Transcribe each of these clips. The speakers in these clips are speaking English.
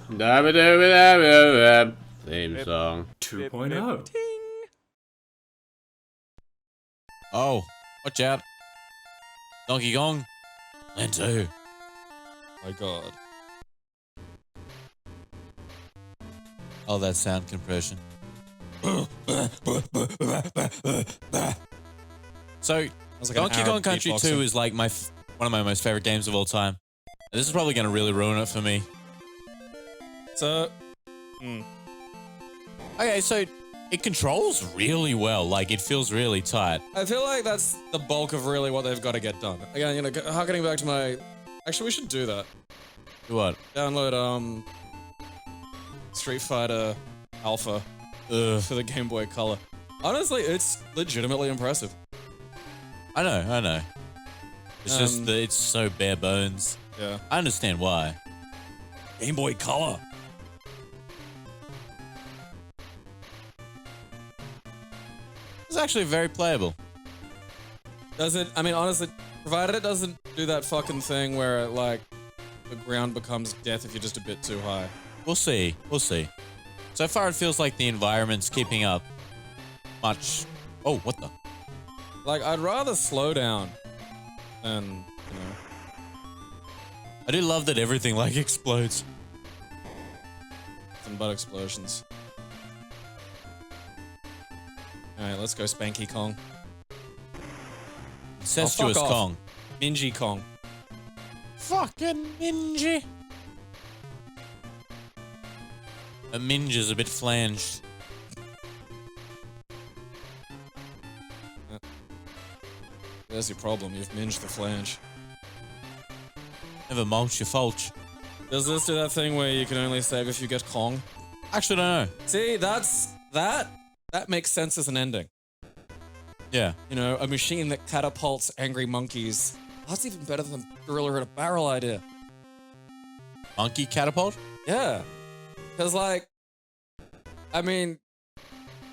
Theme song. 2.0. Oh, watch out. Donkey Kong. Land 2. My God. Oh, that sound compression. So, like Donkey an Kong Arab Country 2 beatboxing. is like one of my most favorite games of all time. And this is probably going to really ruin it for me. So, Okay, so it controls really well. Like, it feels really tight. I feel like that's the bulk of really what they've got to get done. Again, you know, harkening back to my... Actually, we should do that. Do what? Download, Street Fighter Alpha for the Game Boy Color. Honestly, it's legitimately impressive. I know. It's just that it's so bare bones. Yeah. I understand why. Game Boy Color. It's actually very playable. Does it, I mean, honestly, provided it doesn't do that fucking thing where, like, the ground becomes death if you're just a bit too high. We'll see. So far, it feels like the environment's keeping up much... Oh, what the? Like, I'd rather slow down than, you know... I do love that everything, like, explodes. Nothing but explosions. Alright, let's go Spanky Kong. Incestuous off. Kong. Mingy Kong. Fucking Mingy. A Minge is a bit flanged. There's your problem, you've minged the flange. Never mulch your fulch. Does this do that thing where you can only save if you get Kong? Actually, don't know. See, that makes sense as an ending. Yeah. You know, a machine that catapults angry monkeys. That's even better than Gorilla in a Barrel idea. Monkey catapult? Yeah. Because, like, I mean,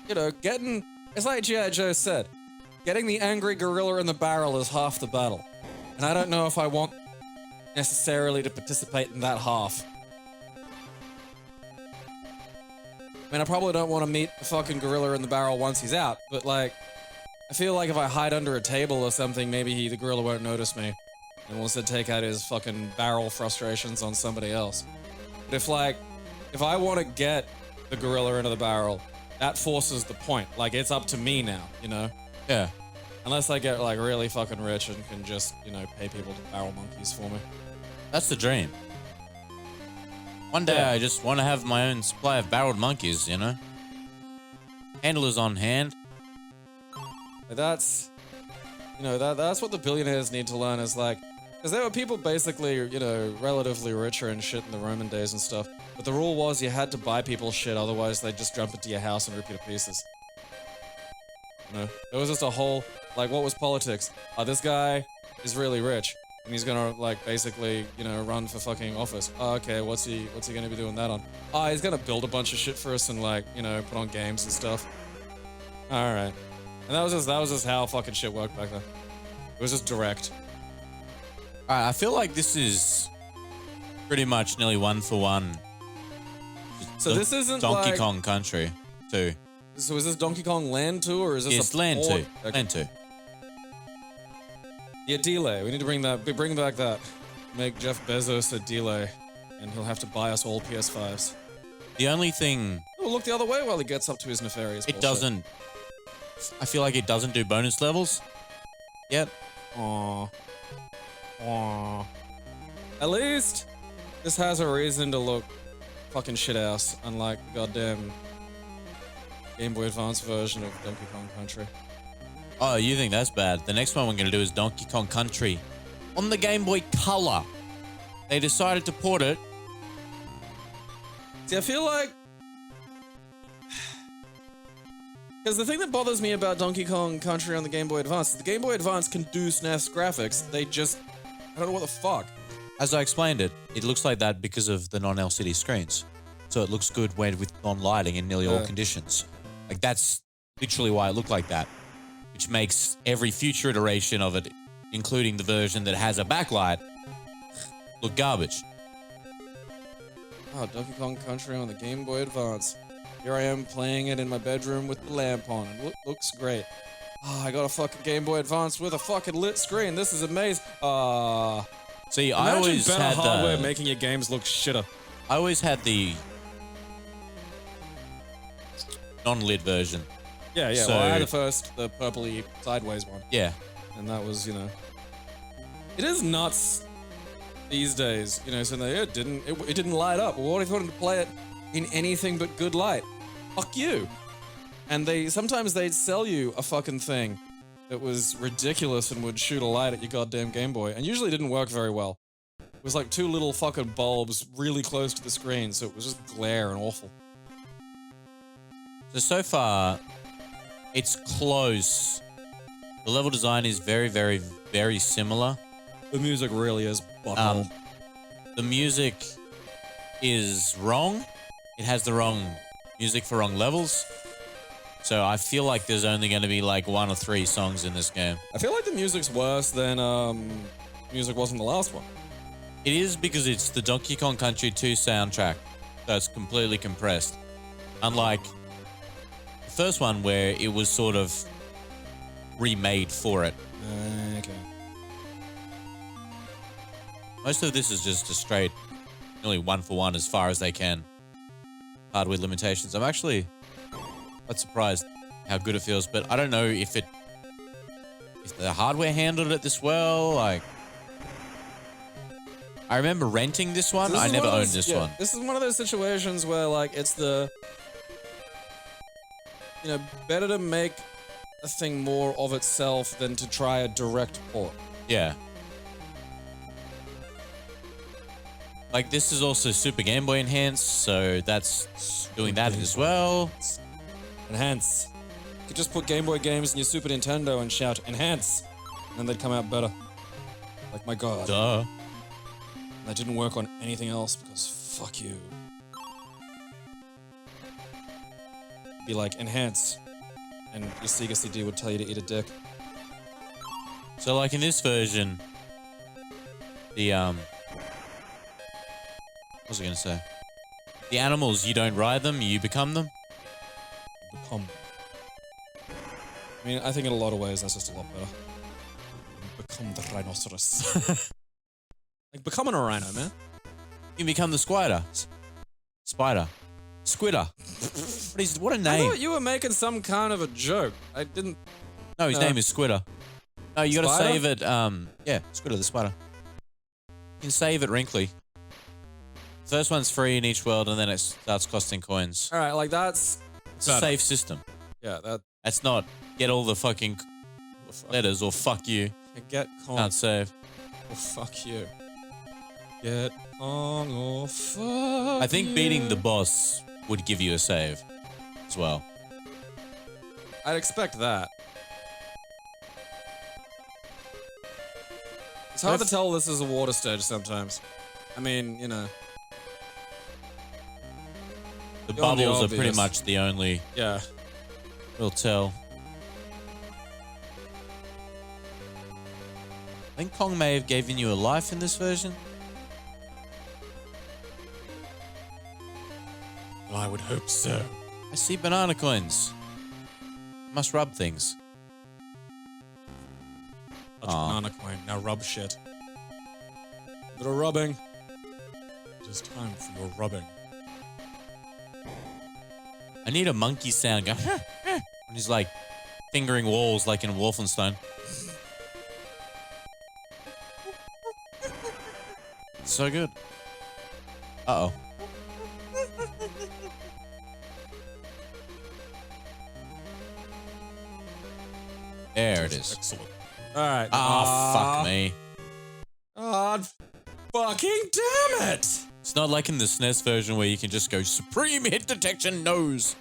you know, it's like G.I. Joe said, getting the angry gorilla in the barrel is half the battle. And I don't know if I want necessarily to participate in that half. I mean, I probably don't want to meet the fucking gorilla in the barrel once he's out, but, like, I feel like if I hide under a table or something, maybe the gorilla won't notice me and will instead take out his fucking barrel frustrations on somebody else. But if I want to get the gorilla into the barrel, that forces the point. Like, it's up to me now, you know? Yeah. Unless I get, like, really fucking rich and can just, you know, pay people to barrel monkeys for me. That's the dream. One day I just want to have my own supply of barreled monkeys, you know? Handlers on hand. But that's, you know, that's what the billionaires need to learn is, like, because there were people basically, you know, relatively richer and shit in the Roman days and stuff. But the rule was you had to buy people's shit, otherwise they'd just jump into your house and rip you to pieces. You know, it was just a whole, like, what was politics? This guy is really rich, and he's gonna, like, basically, you know, run for fucking office. Oh, okay, what's he gonna be doing that on? Oh, he's gonna build a bunch of shit for us and, like, you know, put on games and stuff. Alright. And that was just how fucking shit worked back then. It was just direct. Alright, I feel like this is pretty much nearly 1-for-1. So this isn't Donkey like, Kong Country 2. So is this Donkey Kong Land 2 or is this Yes, a Land 2. port? Okay. Land 2. Yeah, delay. We need to bring back that. Make Jeff Bezos a delay, and he'll have to buy us all PS5s. The only thing... Oh, look the other way while he gets up to his nefarious It bullshit. doesn't... I feel like it doesn't do bonus levels yet. Aww. Aww. At least this has a reason to look fucking shit house, unlike the goddamn Game Boy Advance version of Donkey Kong Country. Oh, you think that's bad? The next one we're going to do is Donkey Kong Country on the Game Boy Color. They decided to port it. See, I feel like... Because the thing that bothers me about Donkey Kong Country on the Game Boy Advance is the Game Boy Advance can do SNES graphics. They just... I don't know what the fuck. As I explained it, it looks like that because of the non-LCD screens. So it looks good with non-lighting in nearly all conditions. Like, that's literally why it looked like that. Which makes every future iteration of it, including the version that has a backlight, look garbage. Oh, Donkey Kong Country on the Game Boy Advance. Here I am playing it in my bedroom with the lamp on. It looks great. Oh, I got a fucking Game Boy Advance with a fucking lit screen. This is amazing. See, I Imagine always better had hardware making your games look shitter. I always had the non-lit version. Yeah. So- Well, I had the purpley sideways one. Yeah. And that was, it is nuts these days, so it didn't light up. Well, what if you wanted to play it in anything but good light? Fuck you. And sometimes they'd sell you a fucking thing that was ridiculous and would shoot a light at your goddamn Game Boy, and usually didn't work very well. It was like two little fucking bulbs really close to the screen, so it was just glare and awful. So far, it's close. The level design is very, very, very similar. The music really is butthole. The music is wrong. It has the wrong music for wrong levels. So I feel like there's only going to be like 1 or 3 songs in this game. I feel like the music's worse than music was in the last one. It is because it's the Donkey Kong Country 2 soundtrack. So it's completely compressed. Unlike the first one where it was sort of remade for it. Okay. Most of this is just a straight, nearly 1-for-1 as far as they can. Hardware limitations. I'm actually quite surprised how good it feels, but I don't know if the hardware handled it this well. Like, I remember renting this one. I never owned this one. This is one of those situations where, like, it's better to make a thing more of itself than to try a direct port. Yeah. Like, this is also Super Game Boy enhanced, so that's doing that as well. Enhance. You could just put Game Boy games in your Super Nintendo and shout, enhance, and they'd come out better. Like, my God. Duh. And that didn't work on anything else because fuck you. Be like, enhance. And your Sega CD would tell you to eat a dick. So, like, in this version, what was I going to say? The animals, you don't ride them, you become them. Become. I mean, I think in a lot of ways that's just a lot better. Become the rhinoceros. Like, becoming a rhino, man. You can become the spider. Spider. Squidder. What a I name. thought you were making some kind of a joke. I didn't... No, his name is Squidder. No, you gotta Spider? save it, yeah, Squidder the spider. You can save it wrinkly. First one's free in each world, and then it starts costing coins. Alright, like, that's... It's a safe system. Yeah, That's not get all the fucking letters or fuck you. Get Kong. Can't save. Or fuck you. Get Kong or fuck I think you. beating the boss would give you a save as well. I'd expect that. It's hard to tell this is a water stage sometimes. I mean, The Beyond the bubbles are pretty obvious. much the only Yeah. real tell. I think Kong may have given you a life in this version. Well, I would hope so. I see banana coins. Must rub things. Touch banana coin. Now rub shit. Bit of rubbing. It is time for your rubbing. I need a monkey sound going. And he's like fingering walls like in Wolfenstein. So good. Uh-oh. There it is. Excellent. Alright. Fuck me. God fucking damn it! It's not like in the SNES version where you can just go Supreme Hit Detection Nose.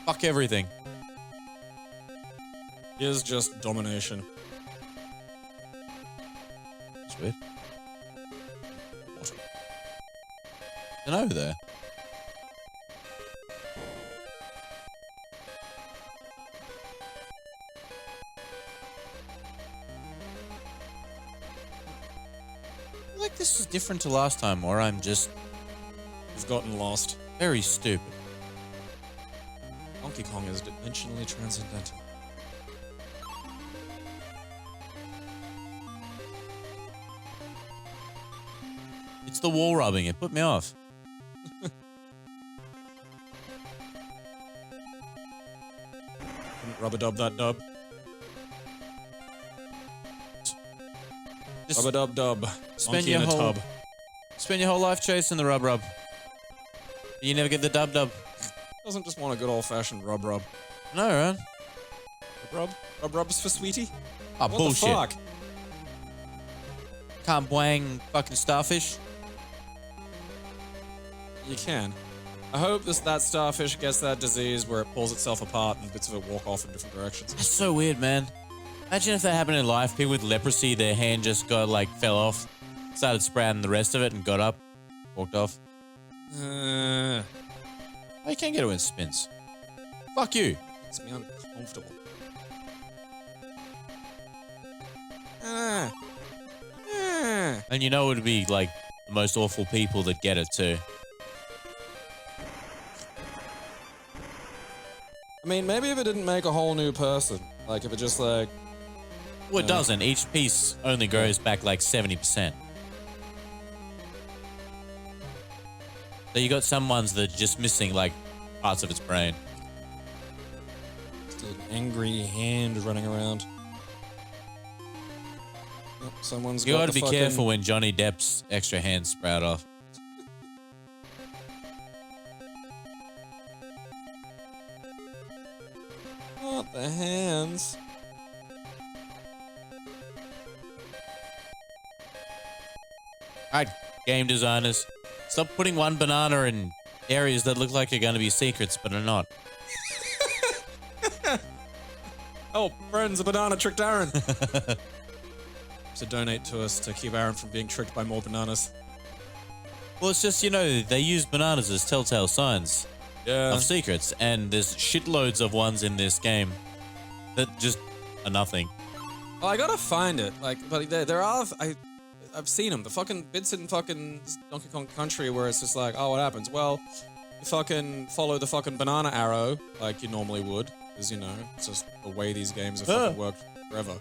Fuck everything. Here's just domination. That's weird. An over there. Like this is different to last time, or I'm just You've gotten lost. Very stupid. Donkey Kong is dimensionally transcendental. It's the wall rubbing. It put me off. Rub-a-dub that dub. Just Rub-a-dub-dub. spend Monkey in a tub. Spend your whole life chasing the rub. You never get the dub. Doesn't just want a good old-fashioned rub-rub. No, right? Rub-rub? Rub-rubs for sweetie? Oh, What bullshit. the fuck? Can't bwang fucking starfish. You can. I hope that starfish gets that disease where it pulls itself apart and bits of it walk off in different directions. That's so weird, man. Imagine if that happened in life. People with leprosy, their hand just fell off, started sprouting the rest of it and got up, walked off. Oh, you can't get it when it spins. Fuck you. Makes me uncomfortable. Ah. Ah. And you know it would be like the most awful people that get it too. I mean, maybe if it didn't make a whole new person. Like, if it just like... Well, it doesn't. Each piece only grows back like 70%. So you got some ones that are just missing like parts of its brain. Just an angry hand running around. Yep, someone's You got gotta the be fucking... careful when Johnny Depp's extra hands sprout off. Not the hands. Alright, game designers. Stop putting one banana in areas that look like they're going to be secrets, but are not. Oh, friends, a banana tricked Aaron. So donate to us to keep Aaron from being tricked by more bananas. Well, it's just, you know, they use bananas as telltale signs Yeah. of secrets, and there's shitloads of ones in this game that just are nothing. Well, I gotta find it. Like, but there are... I've seen them. The fucking bits in fucking Donkey Kong Country where it's just like, oh, what happens? Well, you fucking follow the fucking banana arrow like you normally would. Because, you know, it's just the way these games have fucking worked forever.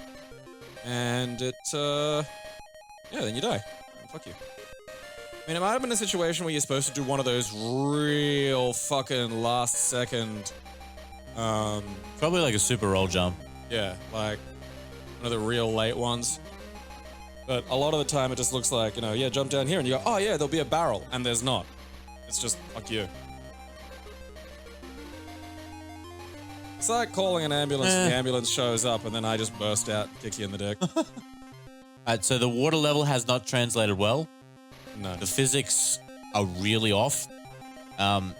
And it, yeah, then you die. Fuck you. I mean, it might have been a situation where you're supposed to do one of those real fucking last second, Probably like a super roll jump. yeah, like one of the real late ones. But a lot of the time it just looks like, you know, yeah, jump down here and you go, oh yeah, there'll be a barrel. And there's not. It's just, fuck you. It's like calling an ambulance and the ambulance shows up and then I just burst out and kick you in the dick. Alright, so the water level has not translated well. No. The physics are really off.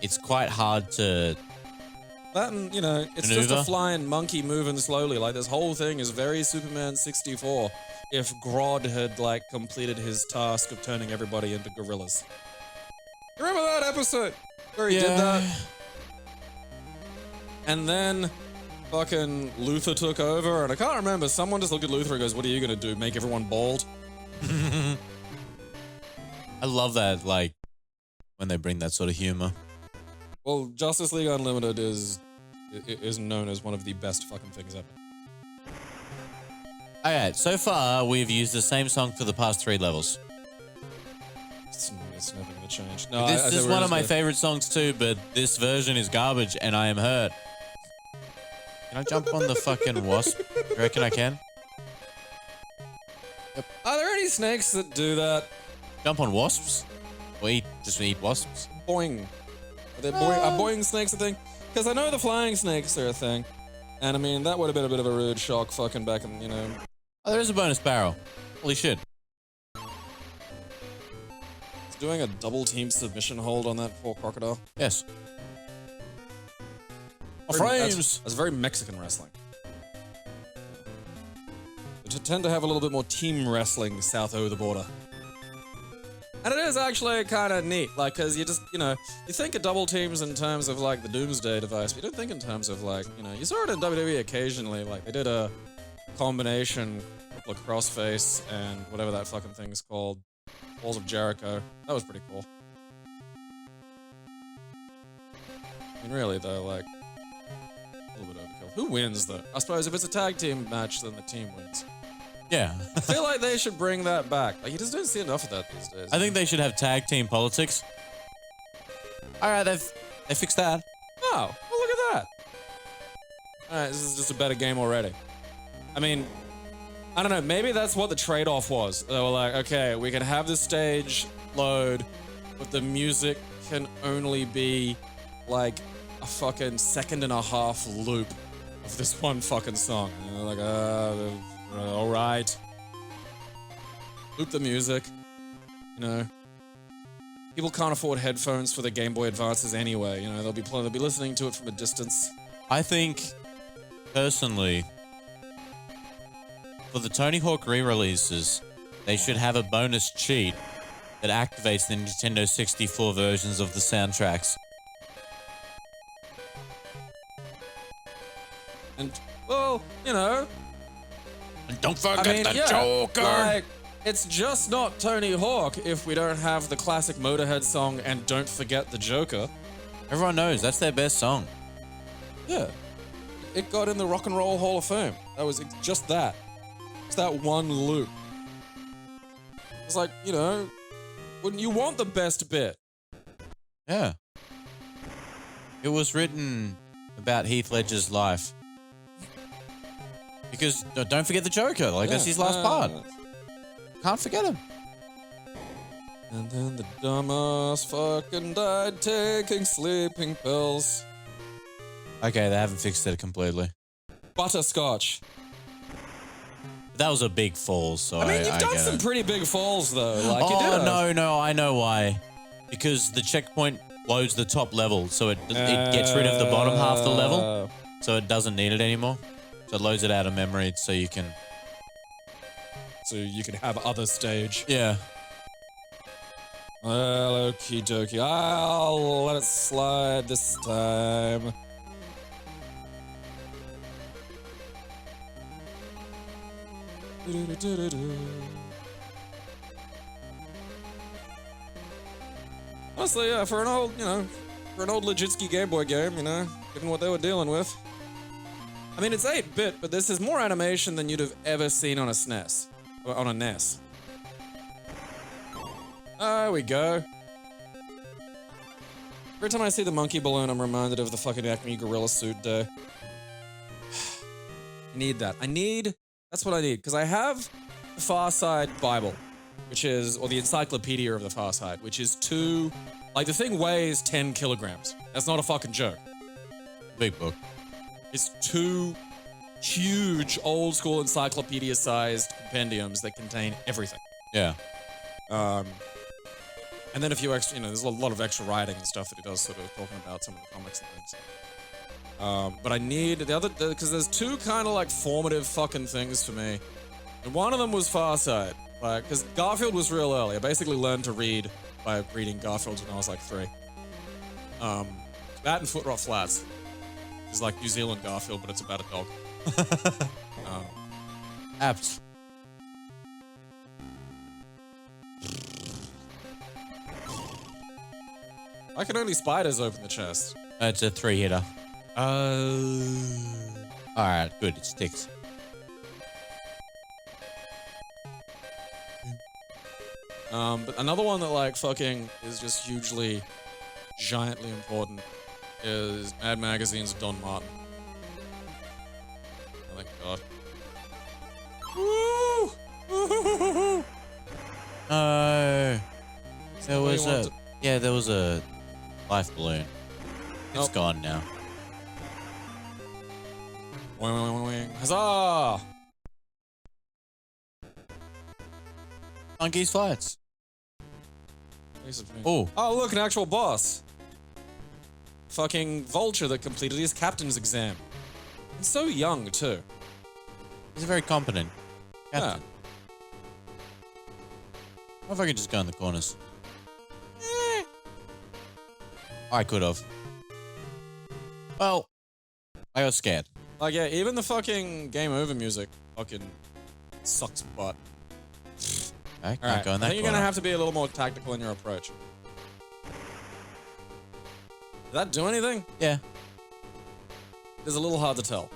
It's quite hard to... That and, you know, it's just a Maneuver. flying monkey moving slowly. Like, this whole thing is very Superman 64 if Grodd had, like, completed his task of turning everybody into gorillas. You remember that episode where he did that? And then fucking Luther took over, and I can't remember. Someone just looked at Luther and goes, what are you gonna do, make everyone bald? I love that, like, when they bring that sort of humor. Well, Justice League Unlimited is known as one of the best fucking things ever. Alright, so far we've used the same song for the past 3 levels. It's never gonna change. No, This is one of my favorite songs too, but this version is garbage and I am hurt. Can I jump on the fucking wasp? You reckon I can? Are there any snakes that do that? Jump on wasps? Or just eat wasps? Boing. Are boing snakes a thing? Because I know the flying snakes are a thing. And I mean, that would have been a bit of a rude shock fucking back in, you know. Oh, there is a bonus barrel. Holy shit. It's doing a double team submission hold on that poor crocodile. Yes. Oh, That's frames! very Mexican wrestling. They tend to have a little bit more team wrestling south over the border. And it is actually kind of neat, like, because you just, you know, you think of double teams in terms of, like, the Doomsday device, but you don't think in terms of, like, you know, you saw it in WWE occasionally, like, they did a combination, couple of crossface, and whatever that fucking thing's called, Walls of Jericho. That was pretty cool. I mean, really, though, like, a little bit overkill. Who wins, though? I suppose if it's a tag team match, then the team wins. Yeah. I feel like they should bring that back. Like, you just don't see enough of that these days. I think they should have tag team politics. All right, they fixed that. Oh, well, look at that. All right, this is just a better game already. I mean, I don't know. Maybe that's what the trade-off was. They were like, okay, we can have this stage load, but the music can only be like a fucking 1.5-second loop of this one fucking song. And they're like, all right. Loop the music. You know. People can't afford headphones for their Game Boy Advances anyway. You know, they'll be listening to it from a distance. I think, personally, for the Tony Hawk re-releases, they should have a bonus cheat that activates the Nintendo 64 versions of the soundtracks. And, well, you know... And don't forget the Joker! Like, it's just not Tony Hawk if we don't have the classic Motorhead song and don't forget the Joker. Everyone knows, that's their best song. Yeah. It got in the Rock and Roll Hall of Fame. That was just that. It's that one loop. It's like, you know, wouldn't you want the best bit? Yeah. It was written about Heath Ledger's life. Because don't forget the Joker, like that's his last part. Can't forget him. And then the dumbass fucking died taking sleeping pills. Okay, they haven't fixed it completely. Butterscotch. That was a big fall, so I mean, you've done some pretty big falls, though. Like, you did. No, I know why. Because the checkpoint loads the top level, so it gets rid of the bottom half of the level, so it doesn't need it anymore. So it loads it out of memory, so you can... So you can have other stage. Yeah. Well, okie dokie. I'll let it slide this time. Honestly, yeah, for an old, you know, for an old Legitsky Game Boy game, you know, given what they were dealing with. I mean, it's 8-bit, but this is more animation than you'd have ever seen on a SNES. Or on a NES. There we go. Every time I see the monkey balloon, I'm reminded of the fucking Acme Gorilla Suit Day. I need that. That's what I need. Because I have the Far Side Bible, which is, or the Encyclopedia of the Far Side, which is like the thing weighs 10 kilograms. That's not a fucking joke. Big book. It's 2 huge old school encyclopedia-sized compendiums that contain everything. Yeah. And then a few extra, you know, there's a lot of extra writing and stuff that he does, sort of talking about some of the comics and things. But I need because there's 2 kind of like formative fucking things for me. And one of them was Far Side. Like, because Garfield was real early. I basically learned to read by reading Garfield when I was like 3. That and Foot Rot Flats. It's like New Zealand Garfield, but it's about a dog. Apt. Why can only spiders open the chest? It's a 3-hitter. Alright, good, it sticks. But another one that like fucking is just hugely, giantly important is Mad Magazine's Don Martin. Oh, thank God. Woo! There was a life balloon. It's gone now. Wing. Huzzah! Monkey's Flights. Oh, look, an actual boss. Fucking Vulture that completed his captain's exam. And so young, too. he's very competent. Yeah. Captain. What if I could just go in the corners? I could have. Well, I got scared. Like, yeah, even the fucking game over music fucking sucks butt. I can't Alright, go in that I think you're corner. gonna have to be a little more tactical in your approach. Did that do anything? Yeah. It's a little hard to tell.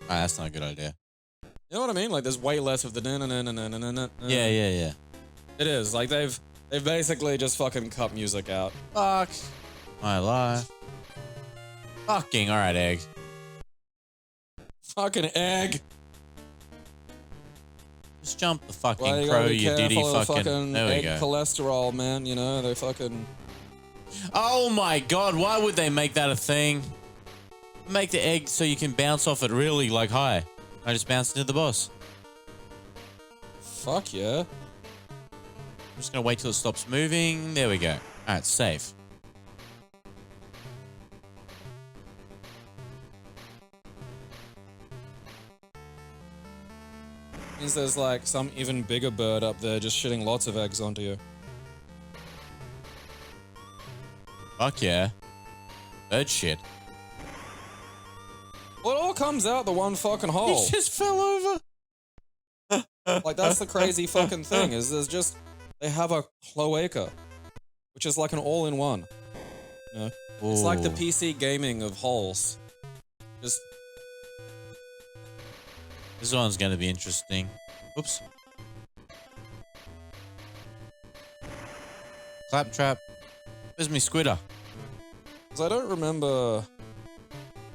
That's not a good idea. You know what I mean? Like, there's way less of the na-na-na-na-na-na-na. Yeah. It is. Like, they've basically just fucking cut music out. Fuck my life. Fucking alright, egg. Fucking egg. Just jump the fucking Well, you crow, gotta be you diddy careful of the fucking. There we egg go. cholesterol, man. You know, they fucking... Oh my god, why would they make that a thing? Make the egg so you can bounce off it really, like, high. I just bounced into the boss. Fuck yeah. I'm just gonna wait till it stops moving. There we go. Alright, safe. Means there's like some even bigger bird up there just shitting lots of eggs onto you. Fuck yeah. Bird shit. Well, it all comes out the one fucking hole. He just fell over. Like, that's the crazy fucking thing, is there's just... They have a cloaca, which is like an all-in-one. You know? It's like the Ooh. PC gaming of holes. Just... This one's gonna be interesting. Oops. Claptrap. Where's me squitter? Because I don't remember...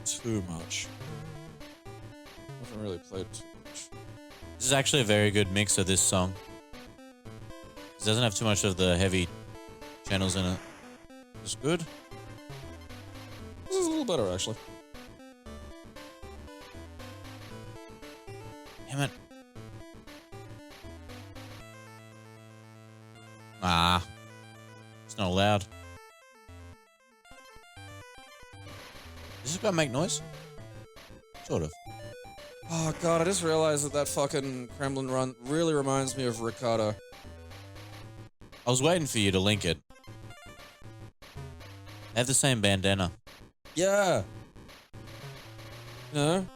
too much. I haven't really played too much. This is actually a very good mix of this song. It doesn't have too much of the heavy channels in it. It's good. This is a little better, actually. Damn it. Ah. It's not allowed. Is this gonna make noise? Sort of. Oh god, I just realized that that fucking Kremlin run really reminds me of Ricardo. I was waiting for you to link it. They have the same bandana. Yeah! You know?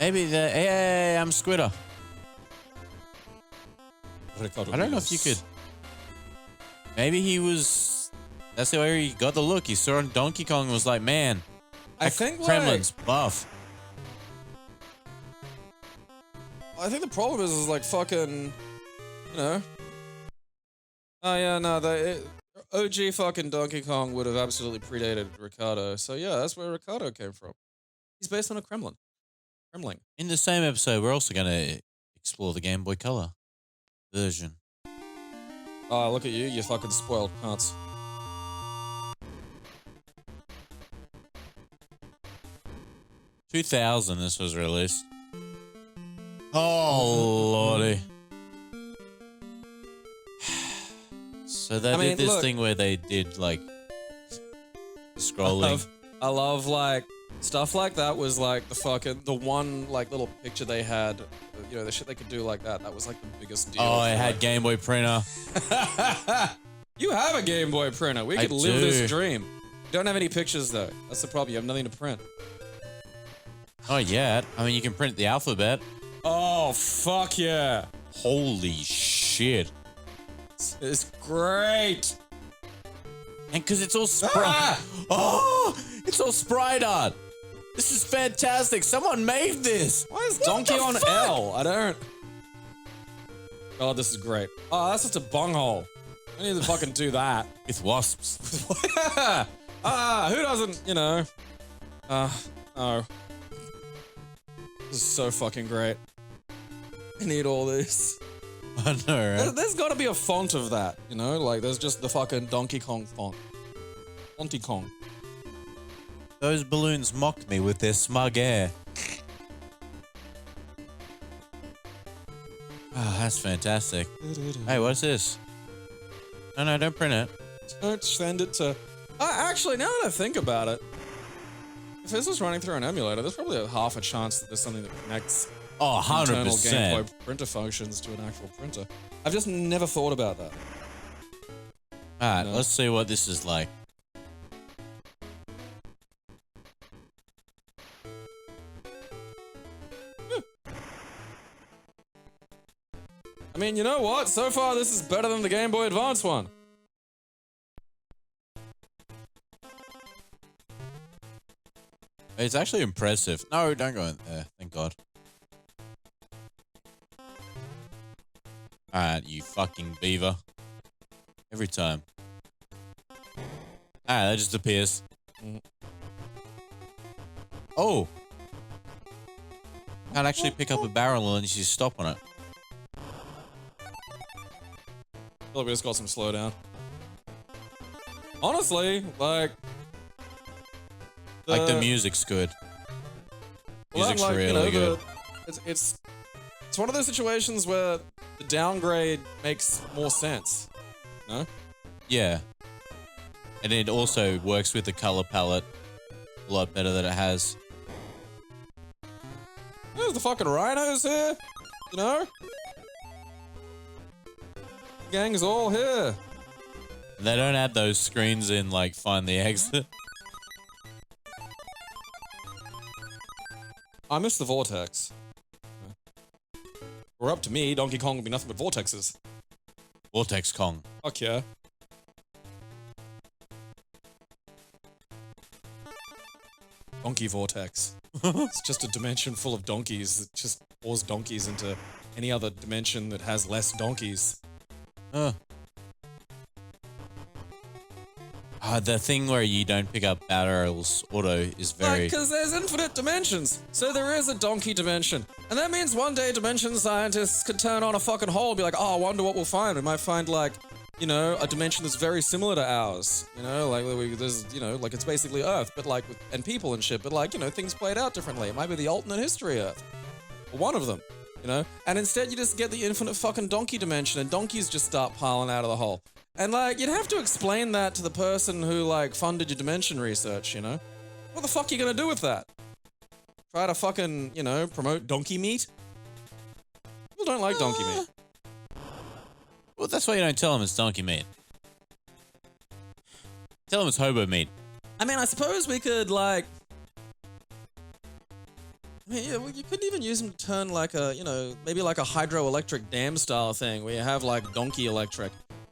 Maybe the... Hey, I'm Squitter. Ricardo I don't know if you could... Maybe he was... That's the way he got the look. He saw on Donkey Kong and was like, man, I think, like... Kremlin's buff. I think the problem is like fucking... You know? Oh yeah, no, OG fucking Donkey Kong would have absolutely predated Ricardo. So yeah, that's where Ricardo came from. He's based on a Kremlin. Kremling. In the same episode, we're also going to explore the Game Boy Color version. Oh, look at you, you fucking spoiled cunts. $2000 this was released. Oh, lordy. So they did this thing where they did, like, scrolling. I love, like, stuff like that was, like, the one, like, little picture they had, you know, the shit they could do like that was, like, the biggest deal. Oh, it had like... Game Boy printer. You have a Game Boy printer. We could live this dream. You don't have any pictures, though. That's the problem. You have nothing to print. Oh, yeah. I mean, you can print the alphabet. Oh, fuck yeah. Holy shit. It's great. And because it's all sprite. Oh, it's all sprite art. This is fantastic. Someone made this. Why is Donkey on L? I don't. Oh, this is great. Oh, that's just a bunghole. I need to fucking do that. With wasps. Who doesn't, you know? Oh. This is so fucking great. I need all this. I know, right? There's gotta be a font of that, you know? Like, there's just the fucking Donkey Kong font. Donkey Kong. Those balloons mock me with their smug air. Oh, that's fantastic. Hey, what's this? No, don't print it. Don't send it to... actually, now that I think about it, if this was running through an emulator, there's probably a half a chance that there's something that connects Oh, 100%. internal Game Boy printer functions to an actual printer. I've just never thought about that. Alright, No. let's see what this is like. I mean, you know what? So far, this is better than the Game Boy Advance one. It's actually impressive. No, don't go in there. Thank God. Alright, you fucking beaver. Every time. Alright, that just appears. Oh! Can't actually pick up a barrel unless you stop on it. I feel like we just got some slowdown. Honestly, like... Like the music's good. Music's really good. It's one of those situations where the downgrade makes more sense. No? Yeah. And it also works with the color palette a lot better than it has. There's the fucking rhinos here, you know? The gang's all here. And they don't add those screens in like Find the Exit. I miss the vortex. Or up to me, Donkey Kong would be nothing but vortexes. Vortex Kong. Fuck yeah. Donkey Vortex. It's just a dimension full of donkeys that just pours donkeys into any other dimension that has less donkeys. The thing where you don't pick up barrels auto is very... Because there's infinite dimensions. So there is a donkey dimension. And that means one day dimension scientists could turn on a fucking hole and be like, oh, I wonder what we'll find. We might find, like, you know, a dimension that's very similar to ours. You know, like, there's, you know, like, it's basically Earth, but, like, and people and shit, but, like, you know, things played out differently. It might be the alternate history Earth. Or one of them, you know? And instead you just get the infinite fucking donkey dimension and donkeys just start piling out of the hole. And, like, you'd have to explain that to the person who, like, funded your dimension research, you know? What the fuck are you gonna do with that? Try to fucking, you know, promote donkey meat? People don't like donkey meat. Well, that's why you don't tell them it's donkey meat. Tell them it's hobo meat. I mean, I suppose we could, like... I mean, yeah, well, you couldn't even use them to turn, like, a, you know, maybe like a hydroelectric dam style thing where you have, like, donkey electric.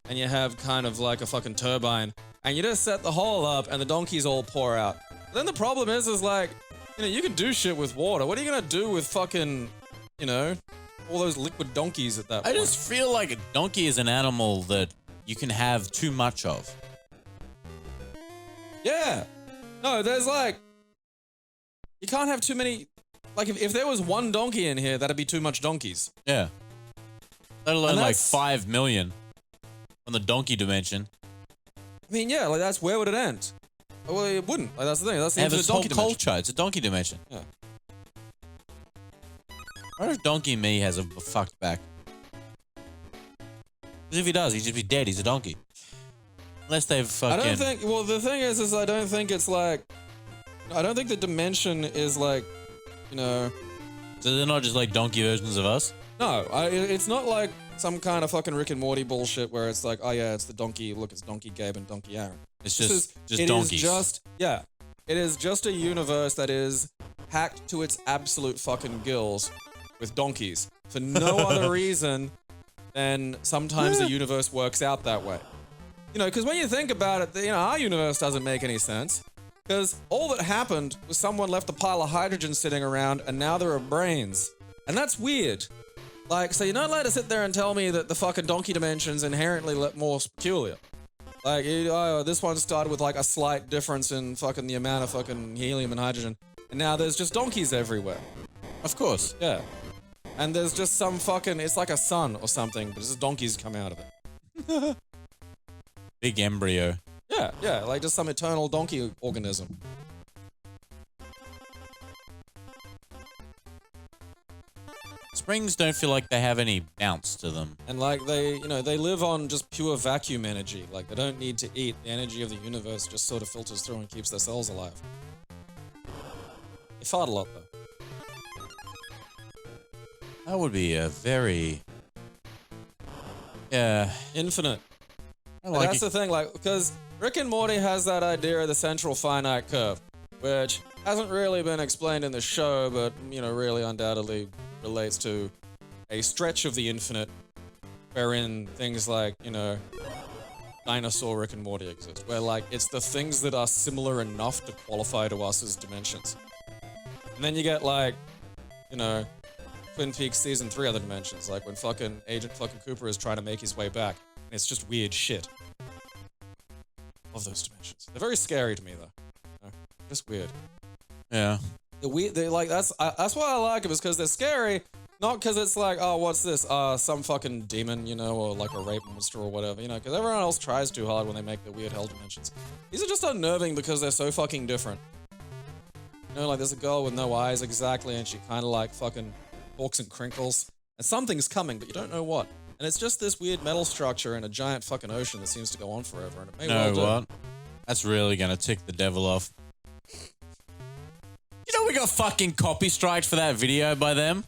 And you have kind of like a fucking turbine, and you just set the hole up, and the donkeys all pour out. But then the problem is like, you know, you can do shit with water. What are you gonna do with fucking, you know, all those liquid donkeys at that point? I just feel like a donkey is an animal that you can have too much of. Yeah. No, there's like, you can't have too many. Like, if there was one donkey in here, that'd be too much donkeys. Yeah. Let alone like 5 million. On the donkey dimension. I mean, yeah, like that's where would it end? Well, it wouldn't. Like that's the thing. That's the infinite donkey dimension. Culture. It's a donkey dimension. Yeah. I wonder if Donkey Me has a fucked back. Because if he does, he'd just be dead. He's a donkey. Unless they've fucking... I don't think... Well, the thing is I don't think it's like... I don't think the dimension is like, you know... So they're not just like donkey versions of us? No, it's not like some kind of fucking Rick and Morty bullshit where it's like, oh yeah, it's the donkey, look, it's Donkey Gabe and Donkey Aaron. It's just donkeys. It is just a universe that is packed to its absolute fucking gills with donkeys for no other reason than sometimes the universe works out that way. You know, because when you think about it, you know, our universe doesn't make any sense. Because all that happened was someone left a pile of hydrogen sitting around and now there are brains. And that's weird. Like, so you're not allowed to sit there and tell me that the fucking donkey dimension's inherently more peculiar. Like, this one started with like a slight difference in fucking the amount of fucking helium and hydrogen. And now there's just donkeys everywhere. Of course. Yeah. And there's just some fucking, it's like a sun or something, but it's just donkeys come out of it. Big embryo. Yeah, like just some eternal donkey organism. Springs don't feel like they have any bounce to them. And like they, you know, they live on just pure vacuum energy. Like they don't need to eat. The energy of the universe just sort of filters through and keeps their cells alive. They fart a lot though. That would be a very... Yeah. Infinite. Like that's the thing, like, because Rick and Morty has that idea of the central finite curve, which hasn't really been explained in the show, but, you know, really undoubtedly relates to a stretch of the infinite wherein things like, you know, Dinosaur Rick and Morty exist, where like it's the things that are similar enough to qualify to us as dimensions. And then you get like, you know, Twin Peaks Season 3 other dimensions, like when fucking Agent fucking Cooper is trying to make his way back, and it's just weird shit. Love those dimensions. They're very scary to me though. You know, just weird. Yeah. They're like, that's why I like them, is because they're scary. Not because it's like, oh, what's this? Some fucking demon, you know, or like a rape monster or whatever, you know, because everyone else tries too hard when they make the weird hell dimensions. These are just unnerving because they're so fucking different. You know, like there's a girl with no eyes exactly, and she kind of like fucking talks and crinkles, and something's coming, but you don't know what. And it's just this weird metal structure in a giant fucking ocean that seems to go on forever, and it may well do. What? That's really gonna tick the devil off. You know we got fucking copy striked for that video by them?